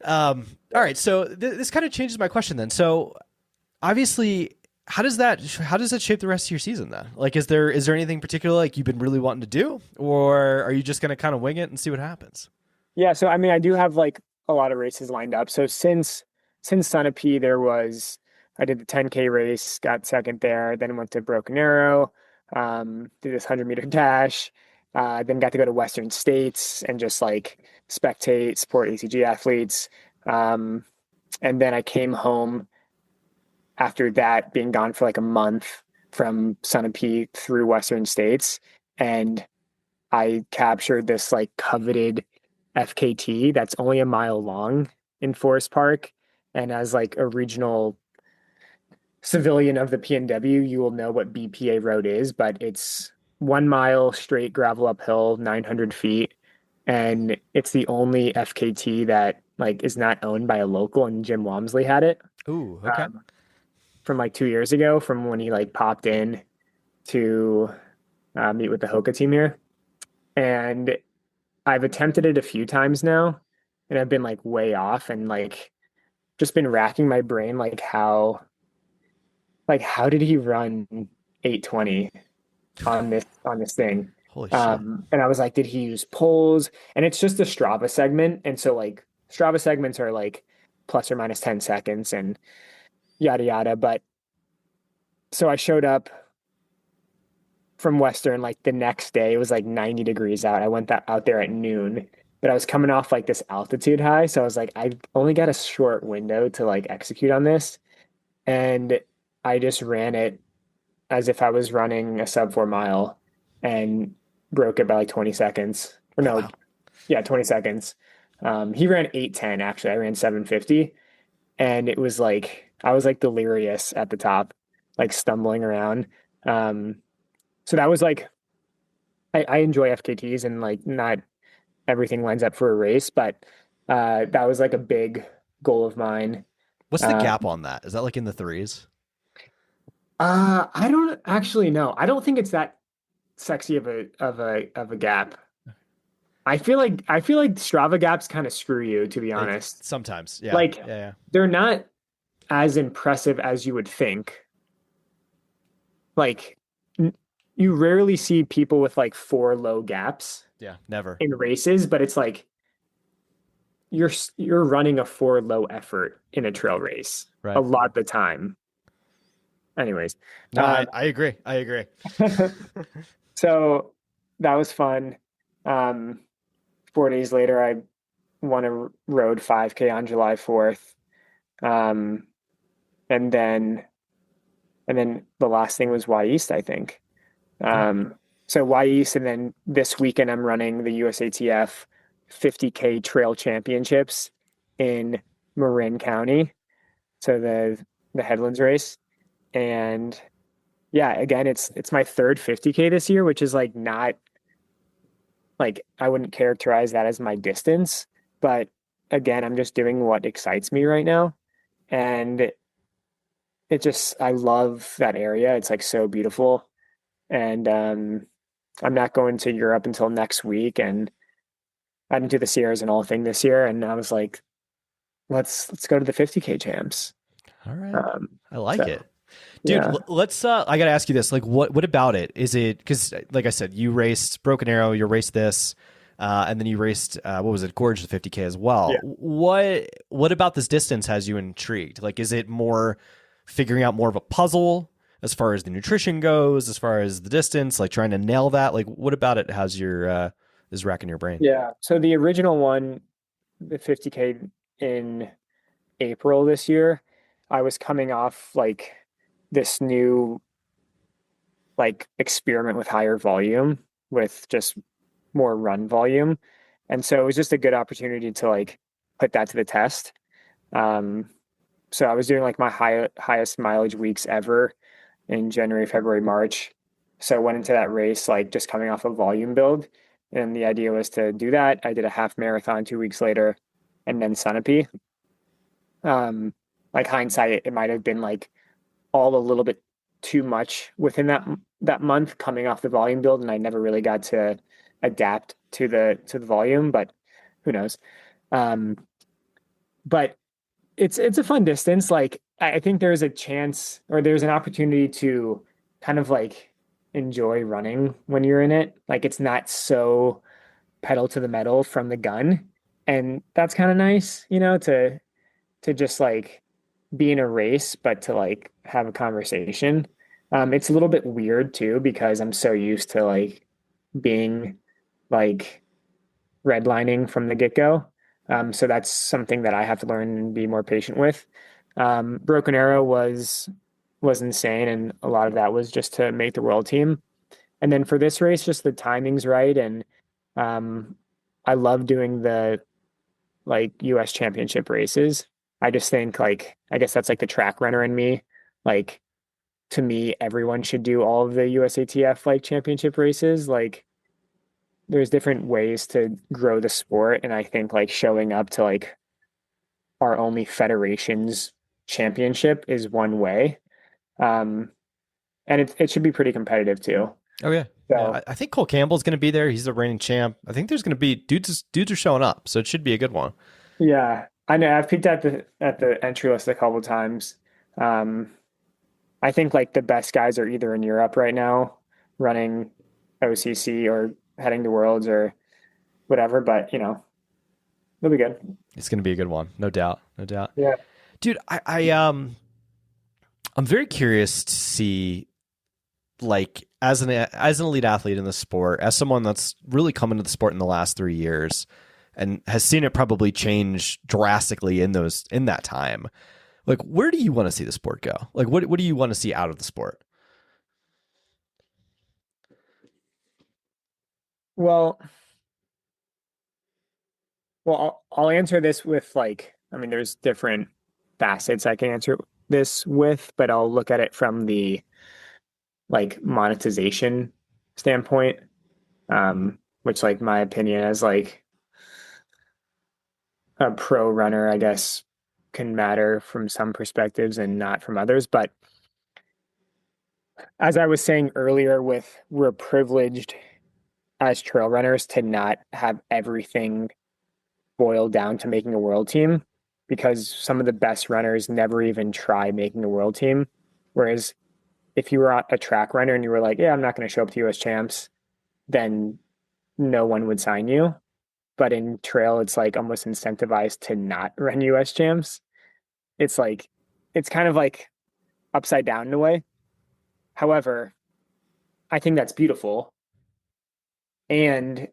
All right. So this kind of changes my question then. So obviously, how does that shape the rest of your season then? Like, is there anything particular like you've been really wanting to do, or are you just going to kind of wing it and see what happens? Yeah. So, I mean, I do have like a lot of races lined up. So since Sunapee, I did the 10K race, got second there, then went to Broken Arrow, did this 100-meter dash, then got to go to Western States and just like spectate, support ACG athletes. And then I came home after that, being gone for like a month from Sunapee through Western States. And I captured this like coveted FKT that's only a mile long in Forest Park. And as like a regional civilian of the PNW, you will know what BPA road is, but it's 1 mile straight gravel uphill, 900 feet. And it's the only FKT that like is not owned by a local, and Jim Walmsley had it. Ooh, okay. From like 2 years ago, from when he like popped in to meet with the Hoka team here. And I've attempted it a few times now, and I've been like way off, and like just been racking my brain like how did he run 820 on this thing? Holy shit. And I was like, did he use poles? And it's just a Strava segment. And so like Strava segments are like plus or minus 10 seconds and yada yada. But so I showed up from Western like the next day. It was like 90 degrees out. I went out there at noon, but I was coming off like this altitude high. So I was like, I only got a short window to like execute on this. And I just ran it as if I was running a sub 4 mile and broke it by like 20 seconds. Or Oh, no, wow. yeah, 20 seconds. He ran 8:10 actually. I ran 7:50 and it was like I was like delirious at the top, like stumbling around. Um, so that was like I enjoy FKTs and like not everything lines up for a race, but that was like a big goal of mine. What's the Uh, gap on that? Is that like in the threes? I don't actually know. I don't think it's that sexy of a gap. I feel like Strava gaps kind of screw you, to be honest. Sometimes. Yeah. Like Yeah. they're not as impressive as you would think. Like you rarely see people with like four low gaps Yeah. Never. in races, but it's like you're running a four low effort in a trail race a Right. lot of the time. Anyways, No, um, I agree. I agree. so that was fun. Um, 4 days later, I won a road 5K on July 4th. Um, and then the last thing was Y East, I think. Cool. So Y East, and then this weekend I'm running the USATF 50K Trail Championships in Marin County. So the Headlands race. And yeah, again, it's my third 50K this year, which is like not like I wouldn't characterize that as my distance, but again, I'm just doing what excites me right now. And it just I love that area. It's like so beautiful. And I'm not going to Europe until next week, and I didn't do the Sierras and all thing this year, and I was like, let's go to the 50K champs. All right. Um, I like so it. Dude, yeah, let's I got to ask you this. Like what about it? Is it cuz like I said, you raced Broken Arrow, you raced this and then you raced what was it? Gorge the 50K as well. yeah, What about this distance has you intrigued? Like is it more figuring out more of a puzzle as far as the nutrition goes, as far as the distance, like trying to nail that? Like what about it has your is racking your brain? yeah. So the original one, the 50K in April this year, I was coming off like this new like experiment with higher volume with just more run volume. And so it was just a good opportunity to like put that to the test. Um, so I was doing like my highest mileage weeks ever in January, February, March. So I went into that race like just coming off a volume build. And the idea was to do that. I did a half marathon 2 weeks later and then Sunapee. Like hindsight, it might have been like all a little bit too much within that month coming off the volume build, and I never really got to adapt to the volume, but who knows? Um, but it's a fun distance. Like I think there's a chance or there's an opportunity to kind of like enjoy running when you're in it. Like it's not so pedal to the metal from the gun, and that's kind of nice, to just like be in a race, but to like have a conversation. It's a little bit weird too because I'm so used to like being like redlining from the get-go. So that's something that I have to learn and be more patient with. Broken Arrow was insane, and a lot of that was just to make the world team. And then for this race, just the timing's right, and um, I love doing the like US championship races. I just think like I guess that's like the track runner in me. Like to me, everyone should do all of the USATF like championship races. Like there's different ways to grow the sport, and I think like showing up to like our only federation's championship is one way. Um, and it should be pretty competitive too. Oh yeah. Yeah, So I think Cole Campbell's going to be there. He's the reigning champ. I think there's going to be dudes are showing up, so it should be a good one. yeah, I know I've peeked at the entry list a couple times. Um, I think like the best guys are either in Europe right now running OCC or heading to Worlds or whatever, but it'll be good. It's going to be a good one. No doubt. No doubt. Yeah. Dude, I'm very curious to see, like, as an elite athlete in the sport, as someone that's really come into the sport in the last 3 years and has seen it probably change drastically in that time. Like, where do you want to see the sport go? Like, what do you want to see out of the sport? Well, I'll answer this with like, I mean, there's different facets I can answer this with, but I'll look at it from the like monetization standpoint, which like my opinion as like a pro runner, I guess, can matter from some perspectives and not from others. But as I was saying earlier, we're privileged as trail runners to not have everything boiled down to making a world team because some of the best runners never even try making a world team. Whereas if you were a track runner and you were like, yeah, I'm not going to show up to US champs, then no one would sign you. But in trail, it's like almost incentivized to not run US champs. It's like, it's kind of like upside down in a way. However, I think that's beautiful. And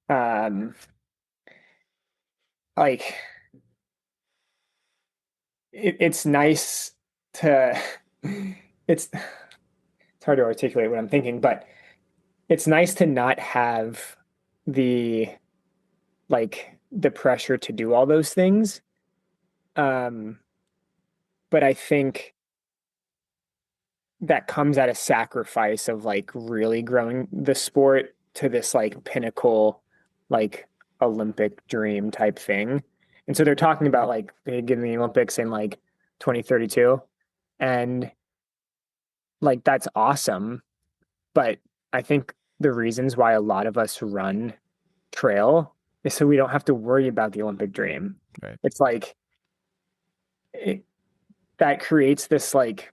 um, like, it's nice to, it's hard to articulate what I'm thinking, but it's nice to not have the the pressure to do all those things. Um, but I think that comes at a sacrifice of like really growing the sport to this like pinnacle, like Olympic dream type thing. And so they're talking about like they get in the Olympics in like 2032. And like that's awesome. But I think the reasons why a lot of us run trail is so we don't have to worry about the Olympic dream. Right. It's like that creates this like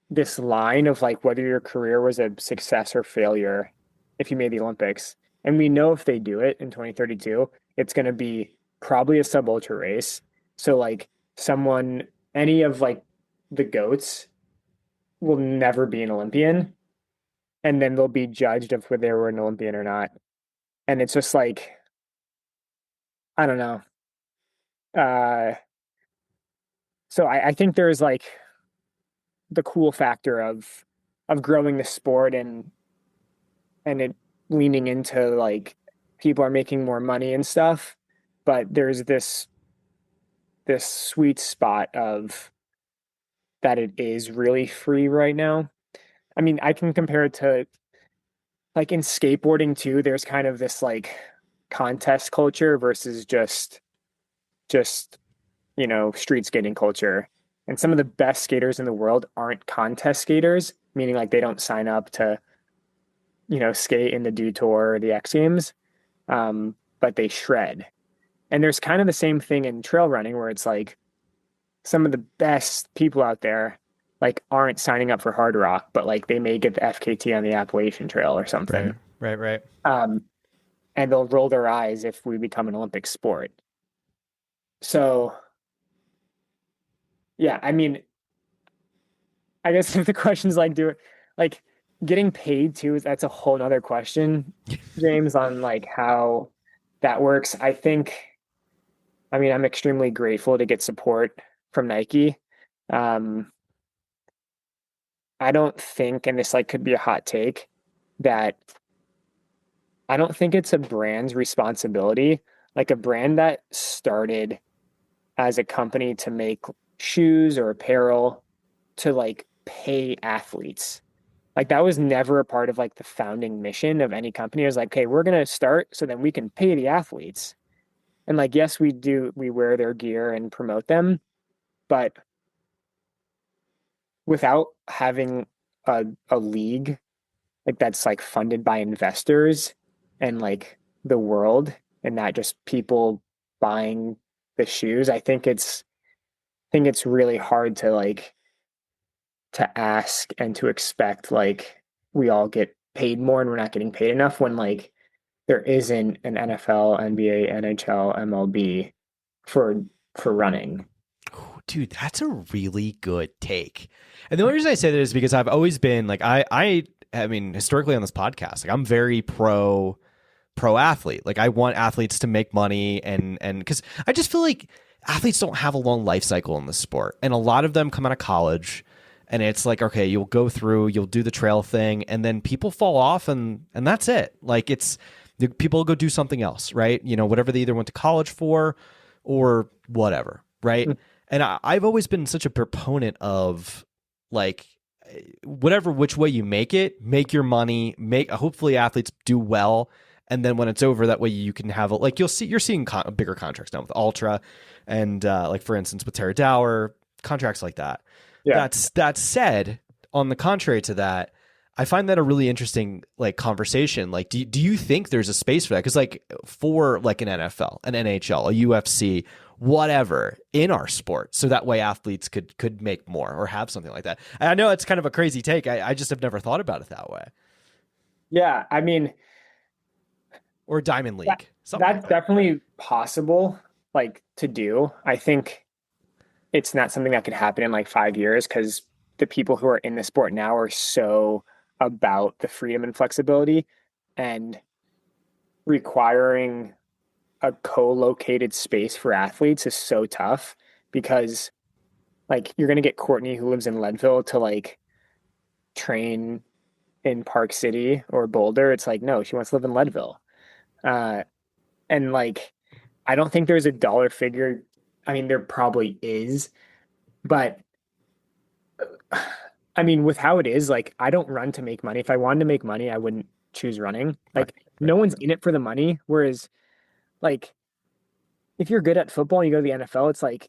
this line of like whether your career was a success or failure if you made the Olympics. And we know if they do it in 2032, it's going to be probably a sub ultra race. So like someone, any of like the goats will never be an Olympian. And then they'll be judged of whether they were an Olympian or not. And it's just like, I don't know. Uh, so I think there's like the cool factor of growing the sport and it leaning into like people are making more money and stuff, but there's this sweet spot of that it is really free right now. I mean, I can compare it to like in skateboarding too, there's kind of this like contest culture versus just street skating culture. And some of the best skaters in the world aren't contest skaters, meaning like they don't sign up to, skate in the Do Tour or the X Games, but they shred. And there's kind of the same thing in trail running where it's like some of the best people out there like aren't signing up for Hard Rock, but like they may get the FKT on the Appalachian Trail or something. Right. And they'll roll their eyes if we become an Olympic sport. So yeah, I mean, I guess if the question's like, like getting paid too, that's a whole nother question, James, on like how that works. I mean, I'm extremely grateful to get support from Nike. Um, I don't think, and this like could be a hot take, that I don't think it's a brand's responsibility, like a brand that started as a company to make shoes or apparel to like pay athletes. Like that was never a part of like the founding mission of any company. It was like, okay, we're gonna start so then we can pay the athletes. And like, yes, we wear their gear and promote them, but without having a league like that's like funded by investors and like the world and not just people buying the shoes, I think it's really hard to like to ask and to expect like we all get paid more and we're not getting paid enough when like there isn't an NFL, NBA, NHL, MLB for running. Ooh, dude, that's a really good take. And the only reason I say that is because I've always been like I mean, historically on this podcast, like I'm very pro athlete. Like I want athletes to make money and because I just feel like athletes don't have a long life cycle in the sport. And a lot of them come out of college and it's like, okay, you'll go through, you'll do the trail thing, and then people fall off and that's it. Like it's people go do something else, right? You know, whatever they either went to college for or whatever, right? Mm-hmm. And I've always been such a proponent of like whatever which way you make it, make your money, hopefully athletes do well. And then when it's over, that way you can have like you're seeing bigger contracts now with Ultra, and like for instance with Tara Dower, contracts like that. Yeah. That said, on the contrary to that, I find that a really interesting like conversation. Like, do you think there's a space for that? Because like for like an NFL, an NHL, a UFC, whatever in our sport, so that way athletes could make more or have something like that. And I know it's kind of a crazy take. I just have never thought about it that way. Yeah, I mean. Or Diamond League. That's definitely possible, like to do. I think it's not something that could happen in like 5 years because the people who are in the sport now are so about the freedom and flexibility, and requiring a co-located space for athletes is so tough because like you're going to get Courtney who lives in Leadville to like train in Park City or Boulder. It's like, no, she wants to live in Leadville. And like, I don't think there's a dollar figure. I mean, there probably is, but I mean, with how it is, like, I don't run to make money. If I wanted to make money, I wouldn't choose running. Like, no one's in it for the money. Whereas, like, if you're good at football and you go to the NFL, it's like,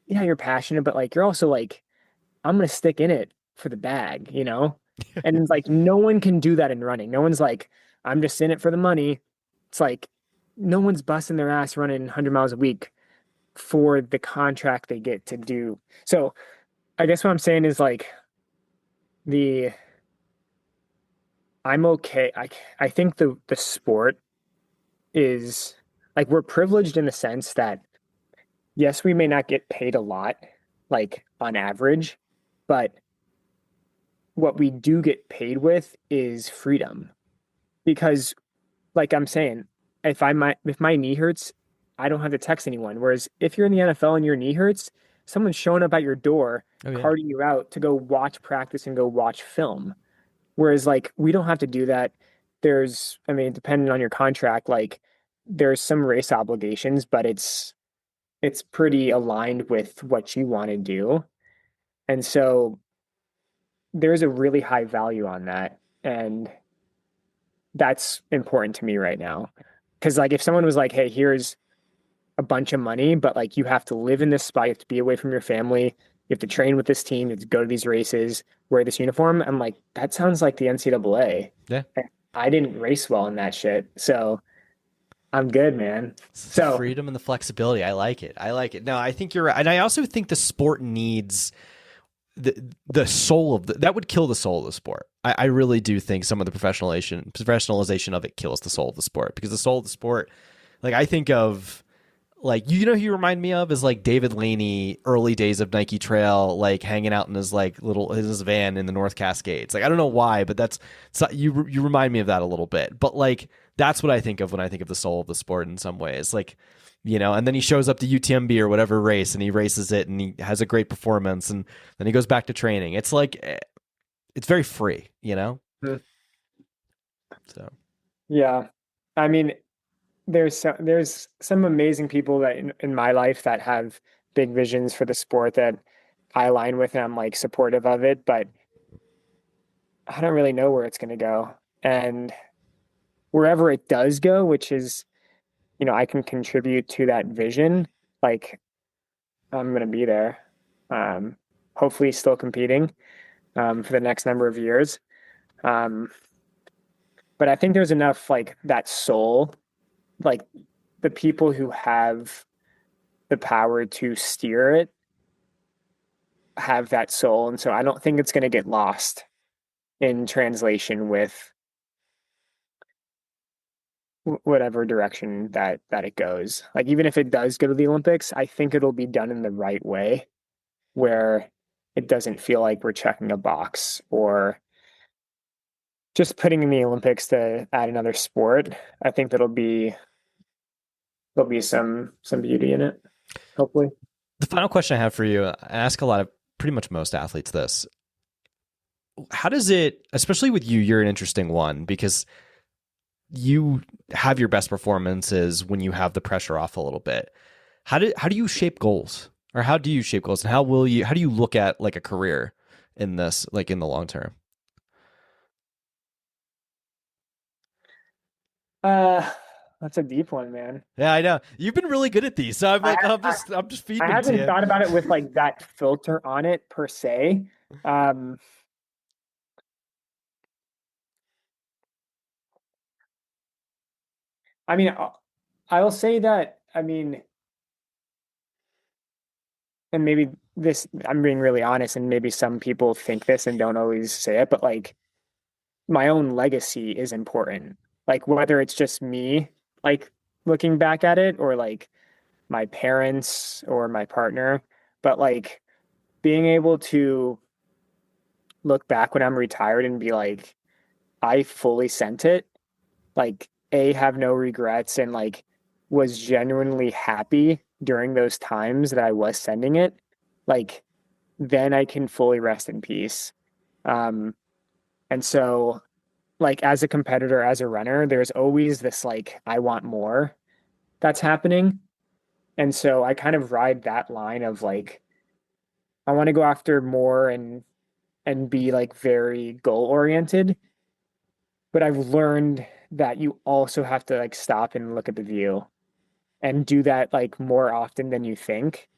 yeah, you're passionate, but like, you're also like, I'm going to stick in it for the bag, you know? And it's like, no one can do that in running. No one's like, I'm just in it for the money. It's like no one's busting their ass running 100 miles a week for the contract they get to do. So I guess what I'm saying is like I'm okay. I think the sport is like we're privileged in the sense that yes, we may not get paid a lot, like on average, but what we do get paid with is freedom. Because like I'm saying, if my knee hurts, I don't have to text anyone. Whereas if you're in the NFL and your knee hurts, someone's showing up at your door, carting you out to go watch practice and go watch film. Whereas like we don't have to do that. There's, I mean, depending on your contract, like there's some race obligations, but it's pretty aligned with what you want to do. And so there's a really high value on that. And that's important to me right now. Because like if someone was like, hey, here's a bunch of money, but like you have to live in this spot, you have to be away from your family, you have to train with this team, you have to go to these races, wear this uniform. I'm like, that sounds like the NCAA. Yeah. I didn't race well in that shit. So I'm good, man. So the freedom and the flexibility. I like it. No, I think you're right. And I also think the sport needs the soul of that would kill the soul of the sport. I really do think some of the professionalization of it kills the soul of the sport, because the soul of the sport, like I think of like, you know, who you remind me of is like David Laney, early days of Nike Trail, like hanging out in his like his van in the North Cascades. Like, I don't know why, but you remind me of that a little bit. But like, that's what I think of when I think of the soul of the sport in some ways. Like, you know, and then he shows up to UTMB or whatever race and he races it and he has a great performance and then he goes back to training. It's like, it's very free, you know? So, yeah, I mean, there's some amazing people that in my life that have big visions for the sport that I align with, and I'm like supportive of it, but I don't really know where it's going to go. And wherever it does go, which is, you know, I can contribute to that vision, like I'm going to be there. Hopefully still competing for the next number of years. But I think there's enough like that soul, like the people who have the power to steer it have that soul. And so I don't think it's going to get lost in translation with whatever direction that it goes. Like even if it does go to the Olympics, I think it'll be done in the right way where it doesn't feel like we're checking a box or just putting in the Olympics to add another sport. I think there'll be some beauty in it, hopefully. The final question I have for you, I ask a lot of pretty much most athletes this. How does it, especially with you, you're an interesting one because you have your best performances when you have the pressure off a little bit. How do you shape goals? Or how do you shape goals? And how do you look at like a career in this, like in the long term? That's a deep one, man. Yeah, I know. You've been really good at these. So I'm like, I'm just feeding I them to haven't you. thought about it with like that filter on it per se. Um, I mean, I'll say that, I mean, and maybe this, I'm being really honest, and maybe some people think this and don't always say it, but like my own legacy is important. Like whether it's just me, like looking back at it, or like my parents or my partner, but like being able to look back when I'm retired and be like, I fully sent it, like A, have no regrets and like was genuinely happy during those times that I was sending it, like then I can fully rest in peace. Um, and so like as a competitor, as a runner, there's always this like I want more that's happening. And so I kind of ride that line of like I want to go after more and be like very goal oriented. But I've learned that you also have to like stop and look at the view and do that like more often than you think.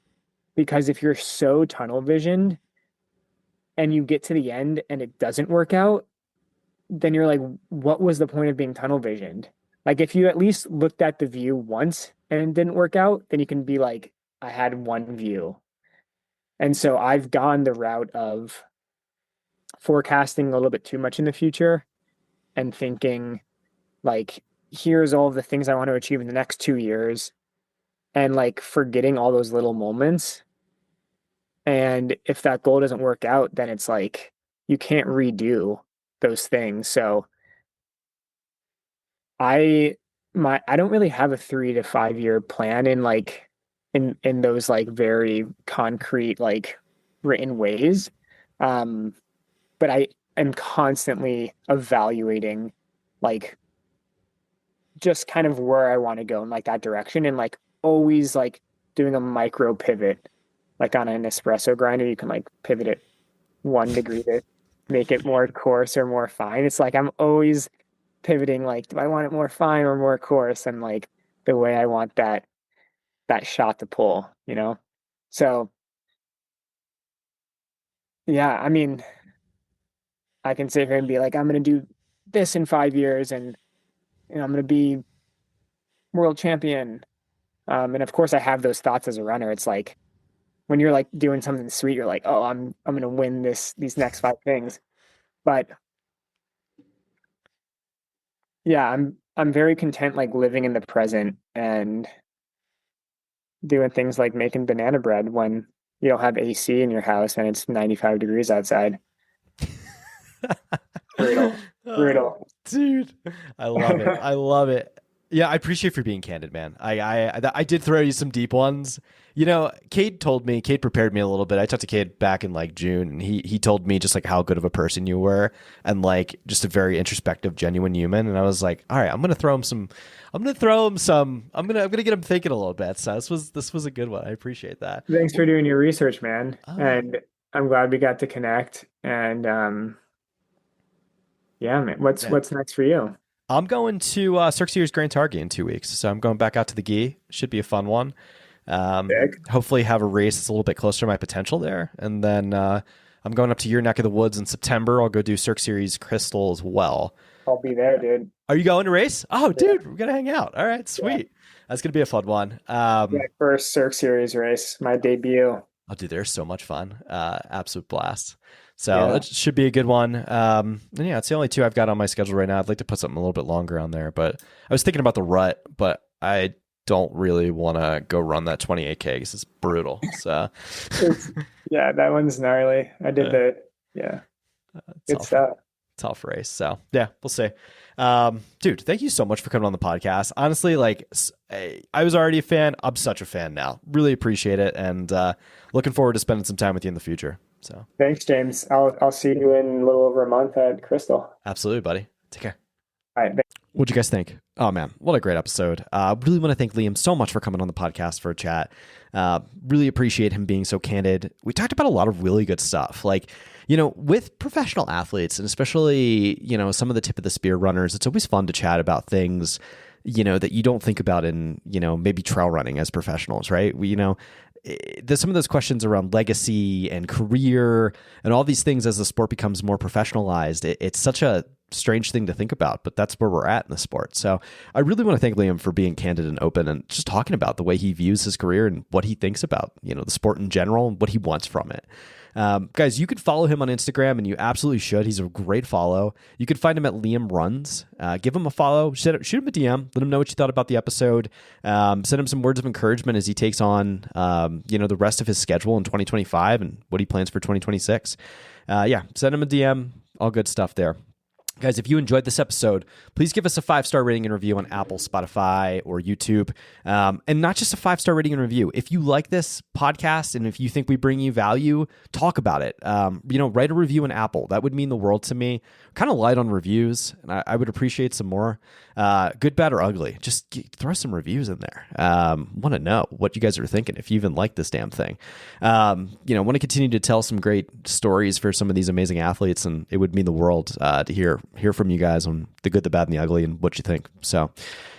Because if you're so tunnel visioned and you get to the end and it doesn't work out, then you're like, what was the point of being tunnel visioned? Like if you at least looked at the view once and it didn't work out, then you can be like, I had one view. And so I've gone the route of forecasting a little bit too much in the future and thinking like, here's all the things I want to achieve in the next 2 years and like forgetting all those little moments. And if that goal doesn't work out, then it's like you can't redo those things. So I I don't really have a 3 to 5 year plan in like in those like very concrete like written ways. Um, but I am constantly evaluating like just kind of where I want to go in like that direction and like always like doing a micro pivot. Like on an espresso grinder, you can like pivot it 1 degree to make it more coarse or more fine. It's like I'm always pivoting like, do I want it more fine or more coarse? And like the way I want that shot to pull, you know? So yeah, I mean, I can sit here and be like, I'm gonna do this in 5 years and I'm gonna be world champion. And of course I have those thoughts as a runner. It's like when you're like doing something sweet, you're like, oh, I'm gonna win these next 5 things. But yeah, I'm very content like living in the present and doing things like making banana bread when you don't have AC in your house and it's 95 degrees outside. Brutal. Oh, Brutal. dude, I love it. I love it. Yeah, I appreciate for being candid, man. I did throw you some deep ones. You know, Cade prepared me a little bit. I talked to Cade back in like June, and he told me just like how good of a person you were, and like just a very introspective, genuine human. And I was like, all right, I'm gonna throw him some. I'm gonna get him thinking a little bit. So this was a good one. I appreciate that. Thanks for doing your research, man. Oh. And I'm glad we got to connect. And yeah, man, what's next for you? I'm going to Cirque Series Grand Targhee in 2 weeks, so I'm going back out to the Gi. Should be a fun one. Big. Hopefully have a race that's a little bit closer to my potential there. And then I'm going up to your neck of the woods in September. I'll go do Cirque Series Crystal as well. I'll be there, dude. Are you going to race? Oh, Yeah. dude, we're going to hang out. All right, sweet. Yeah. That's going to be a fun one. My first Cirque Series race, my debut. Oh, dude, they're so much fun. Absolute blast. So it should be a good one. And yeah, it's the only two I've got on my schedule right now. I'd like to put something a little bit longer on there, but I was thinking about the rut, but I don't really want to go run that 28K because it's brutal. So yeah, that one's gnarly. I did good stuff. Tough race. So yeah, we'll see. Dude, thank you so much for coming on the podcast. Honestly, like I was already a fan. I'm such a fan now. Really appreciate it. And looking forward to spending some time with you in the future. So thanks, James. I'll see you in a little over a month at Crystal. Absolutely, buddy. Take care. All right. What'd you guys think? Oh man, what a great episode. Really want to thank Liam so much for coming on the podcast for a chat. Really appreciate him being so candid. We talked about a lot of really good stuff. Like, with professional athletes and especially, some of the tip of the spear runners, it's always fun to chat about things, that you don't think about in, maybe trail running as professionals, right? There's some of those questions around legacy and career and all these things as the sport becomes more professionalized. It's such a strange thing to think about, but that's where we're at in the sport. So I really want to thank Liam for being candid and open and just talking about the way he views his career and what he thinks about, the sport in general and what he wants from it. Guys, you could follow him on Instagram, and you absolutely should. He's a great follow. You could find him at Liam Runs. Give him a follow. Shoot him a DM. Let him know what you thought about the episode. Send him some words of encouragement as he takes on, the rest of his schedule in 2025 and what he plans for 2026. Send him a DM. All good stuff there. Guys, if you enjoyed this episode, please give us a 5-star rating and review on Apple, Spotify, or YouTube. And not just a 5-star rating and review. If you like this podcast and if you think we bring you value, talk about it. Write a review on Apple. That would mean the world to me. Kind of light on reviews, and I would appreciate some more. Good, bad, or ugly. Just throw some reviews in there. Want to know what you guys are thinking, if you even like this damn thing. Want to continue to tell some great stories for some of these amazing athletes, and it would mean the world to hear from you guys on the good, the bad, and the ugly and what you think. So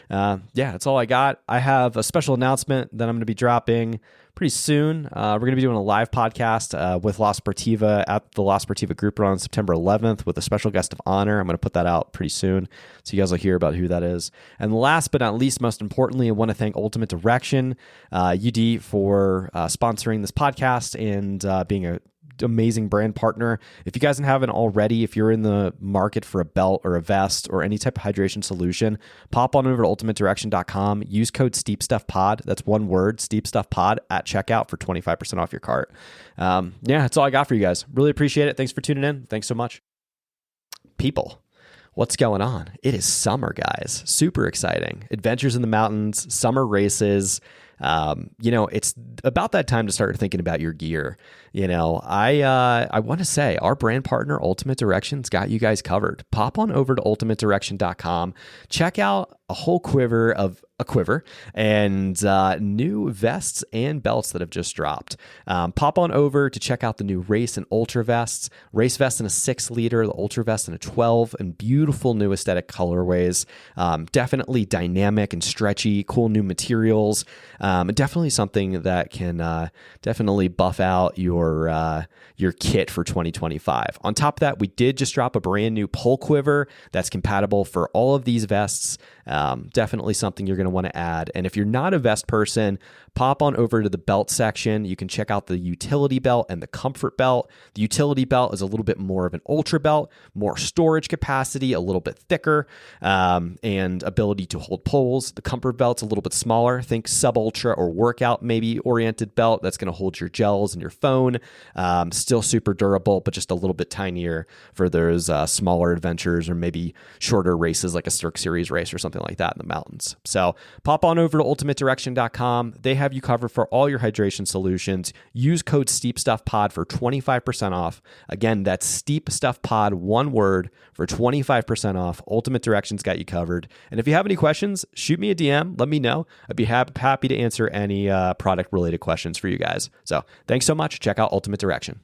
that's all I got. I have a special announcement that I'm going to be dropping pretty soon. We're going to be doing a live podcast with La Sportiva at the La Sportiva group run on September 11th with a special guest of honor. I'm going to put that out pretty soon, so you guys will hear about who that is. And last but not least, most importantly, I want to thank Ultimate Direction, UD, for sponsoring this podcast and being a amazing brand partner. If you guys haven't already, if you're in the market for a belt or a vest or any type of hydration solution, pop on over to ultimatedirection.com, use code SteepStuffPod. That's one word, SteepStuffPod at checkout for 25% off your cart. That's all I got for you guys. Really appreciate it. Thanks for tuning in. Thanks so much. People, what's going on? It is summer, guys. Super exciting. Adventures in the mountains, summer races. It's about that time to start thinking about your gear. I want to say our brand partner, Ultimate Direction's got you guys covered. Pop on over to ultimatedirection.com. Check out a whole quiver and new vests and belts that have just dropped. Pop on over to check out the new race and ultra vests. Race vest in a 6-liter, the ultra vest in a 12, and beautiful new aesthetic colorways. Definitely dynamic and stretchy, cool new materials. Definitely something that can definitely buff out your kit for 2025. On top of that, we did just drop a brand new pull quiver that's compatible for all of these vests. Definitely something you're going to want to add. And if you're not a vest person, pop on over to the belt section. You can check out the utility belt and the comfort belt. The utility belt is a little bit more of an ultra belt, more storage capacity, a little bit thicker, and ability to hold poles. The comfort belt's a little bit smaller. Think sub-ultra or workout maybe oriented belt that's going to hold your gels and your phone. Still super durable, but just a little bit tinier for those smaller adventures or maybe shorter races like a Cirque Series race or something like that in the mountains. So pop on over to ultimatedirection.com. They have you covered for all your hydration solutions. Use code SteepStuffPod for 25% off. Again, that's SteepStuffPod, one word, for 25% off. Ultimate Direction's got you covered. And if you have any questions, shoot me a DM. Let me know. I'd be happy to answer any product-related questions for you guys. So thanks so much. Check out Ultimate Direction.